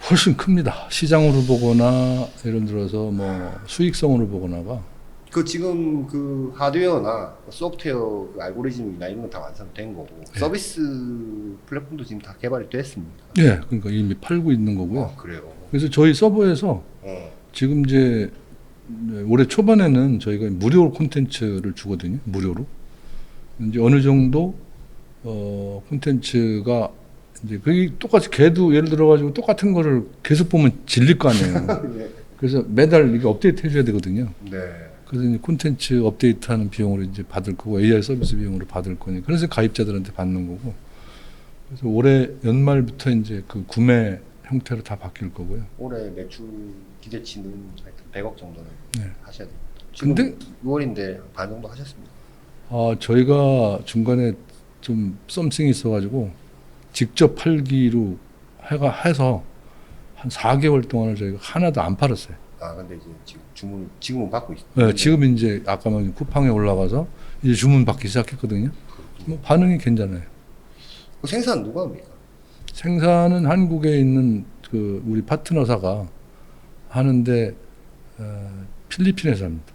훨씬 큽니다. 시장으로 보거나 예를 들어서 뭐 수익성으로 보거나가 그 지금 그 하드웨어나 소프트웨어 그 알고리즘이나 이런 건 다 완성된 거고 서비스 플랫폼도 지금 다 개발이 됐습니다. 예, 그러니까 이미 팔고 있는 거고요. 그래요. 그래서 저희 서버에서 지금 이제 올해 초반에는 저희가 무료 콘텐츠를 주거든요. 무료로. 이제 어느 정도 콘텐츠가 이제 그게 똑같이 걔도 예를 들어 가지고 똑같은 거를 계속 보면 질릴 거 아니에요. 네. 그래서 매달 이게 업데이트 해줘야 되거든요. 네. 그래서 이제 콘텐츠 업데이트하는 비용으로 이제 받을 거고 AI 서비스 비용으로 받을 거니까 그래서 가입자들한테 받는 거고. 그래서 올해 연말부터 이제 그 구매 형태로 다 바뀔 거고요. 올해 매출 기대치는 하여튼 100억 정도는 네. 하셔야 됩니다. 지금 근데 6월인데 반 정도 하셨습니다. 저희가 중간에 좀 썸씽이 있어가지고 직접 팔기로 해서 한 4개월 동안을 저희가 하나도 안 팔았어요. 아 근데 이제 지금 지금은 받고 있어요. 네, 지금 이제 아까 말한 쿠팡에 올라가서 이제 주문 받기 시작했거든요. 뭐 반응이 괜찮아요. 그 생산 누가 합니까? 생산은 한국에 있는 그 우리 파트너사가 하는데 필리핀에서 합니다.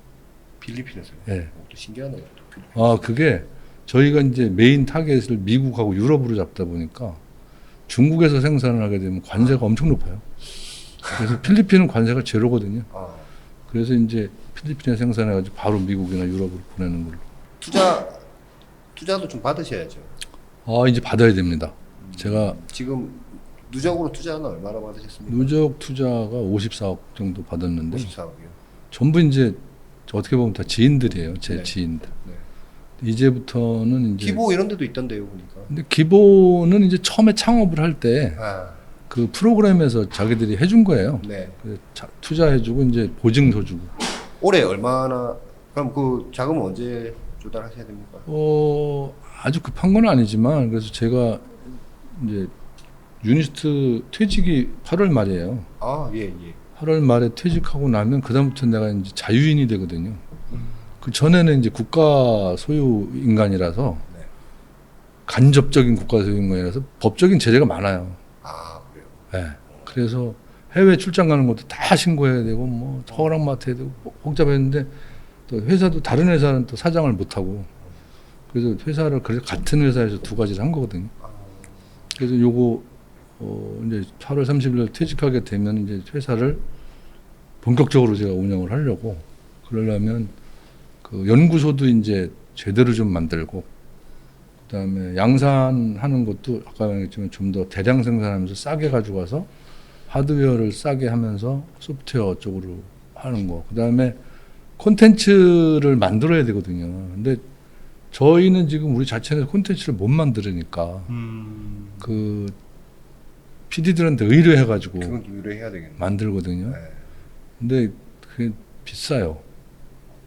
필리핀에서요. 네. 또 신기하네요. 또 필리핀. 그게 저희가 이제 메인 타겟을 미국하고 유럽으로 잡다 보니까 중국에서 생산을 하게 되면 관세가 엄청 높아요. 그래서 필리핀은 관세가 제로거든요. 그래서 이제 필리핀에 생산해가지고 바로 미국이나 유럽으로 보내는 걸로. 투자도 좀 받으셔야죠. 이제 받아야 됩니다. 제가 지금 누적으로 투자는 얼마나 받으셨습니까? 누적 투자가 54억 정도 받았는데 54억이요. 전부 이제 어떻게 보면 다 지인들이에요. 제 네. 지인들. 네. 이제부터는 이제 기보 이런 데도 있던데요, 보니까. 근데 기본은 이제 처음에 창업을 할 때 아, 그 프로그램에서 자기들이 해준 거예요. 네. 투자해주고 이제 보증도 주고. 올해 얼마나 그럼 그 자금은 언제 조달하셔야 됩니까? 아주 급한 건 아니지만 그래서 제가 이제 유니스트 퇴직이 8월 말이에요. 아, 예, 예. 8월 말에 퇴직하고 나면 그다음부터 내가 이제 자유인이 되거든요. 그 전에는 이제 국가 소유 인간이라서 네. 간접적인 국가 소유 인간이라서 법적인 제재가 많아요. 아, 그래요. 네. 그래서 해외 출장 가는 것도 다 신고해야 되고 뭐 허락 맡아야 되고 복잡했는데 또 회사도 다른 회사는 또 사장을 못 하고 그래서 회사를 그래서 같은 회사에서 두 가지를 한 거거든요. 아, 그래서 요거 이제 8월 30일 퇴직하게 되면 이제 회사를 본격적으로 제가 운영을 하려고 그러려면 그 연구소도 이제 제대로 좀 만들고 그다음에 양산하는 것도 아까 말했지만 좀 더 대량 생산하면서 싸게 가져가서 하드웨어를 싸게 하면서 소프트웨어 쪽으로 하는 거. 그다음에 콘텐츠를 만들어야 되거든요. 근데 저희는 지금 우리 자체는 콘텐츠를 못 만들으니까 그 PD들한테 의뢰해가지고 그건 좀 유래해야 되겠네. 만들거든요. 네. 근데 그게 비싸요.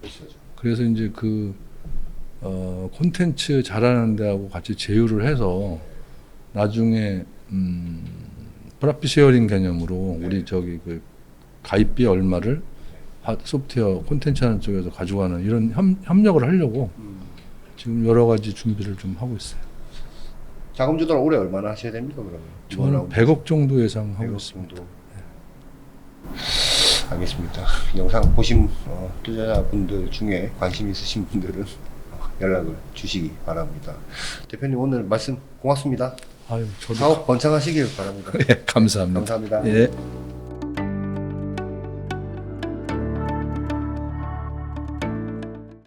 비싸죠. 그래서 이제 그 콘텐츠 잘하는 데하고 같이 제휴를 해서 나중에 프라핏 쉐어링 개념으로 네. 우리 저기 그 가입비 얼마를 소프트웨어 콘텐츠 하는 쪽에서 가져가는 이런 협력을 하려고 지금 여러 가지 준비를 좀 하고 있어요. 자금 조달 올해 얼마나 하셔야 됩니까, 그러면? 저는 100억 정도 예상하고 100억 있습니다. 정도. 알겠습니다. 영상 보신 투자자분들 중에 관심 있으신 분들은 연락을 주시기 바랍니다. 대표님 오늘 말씀 고맙습니다. 아유, 저도 사업 번창하시길 바랍니다. 예, 감사합니다. 감사합니다. 예.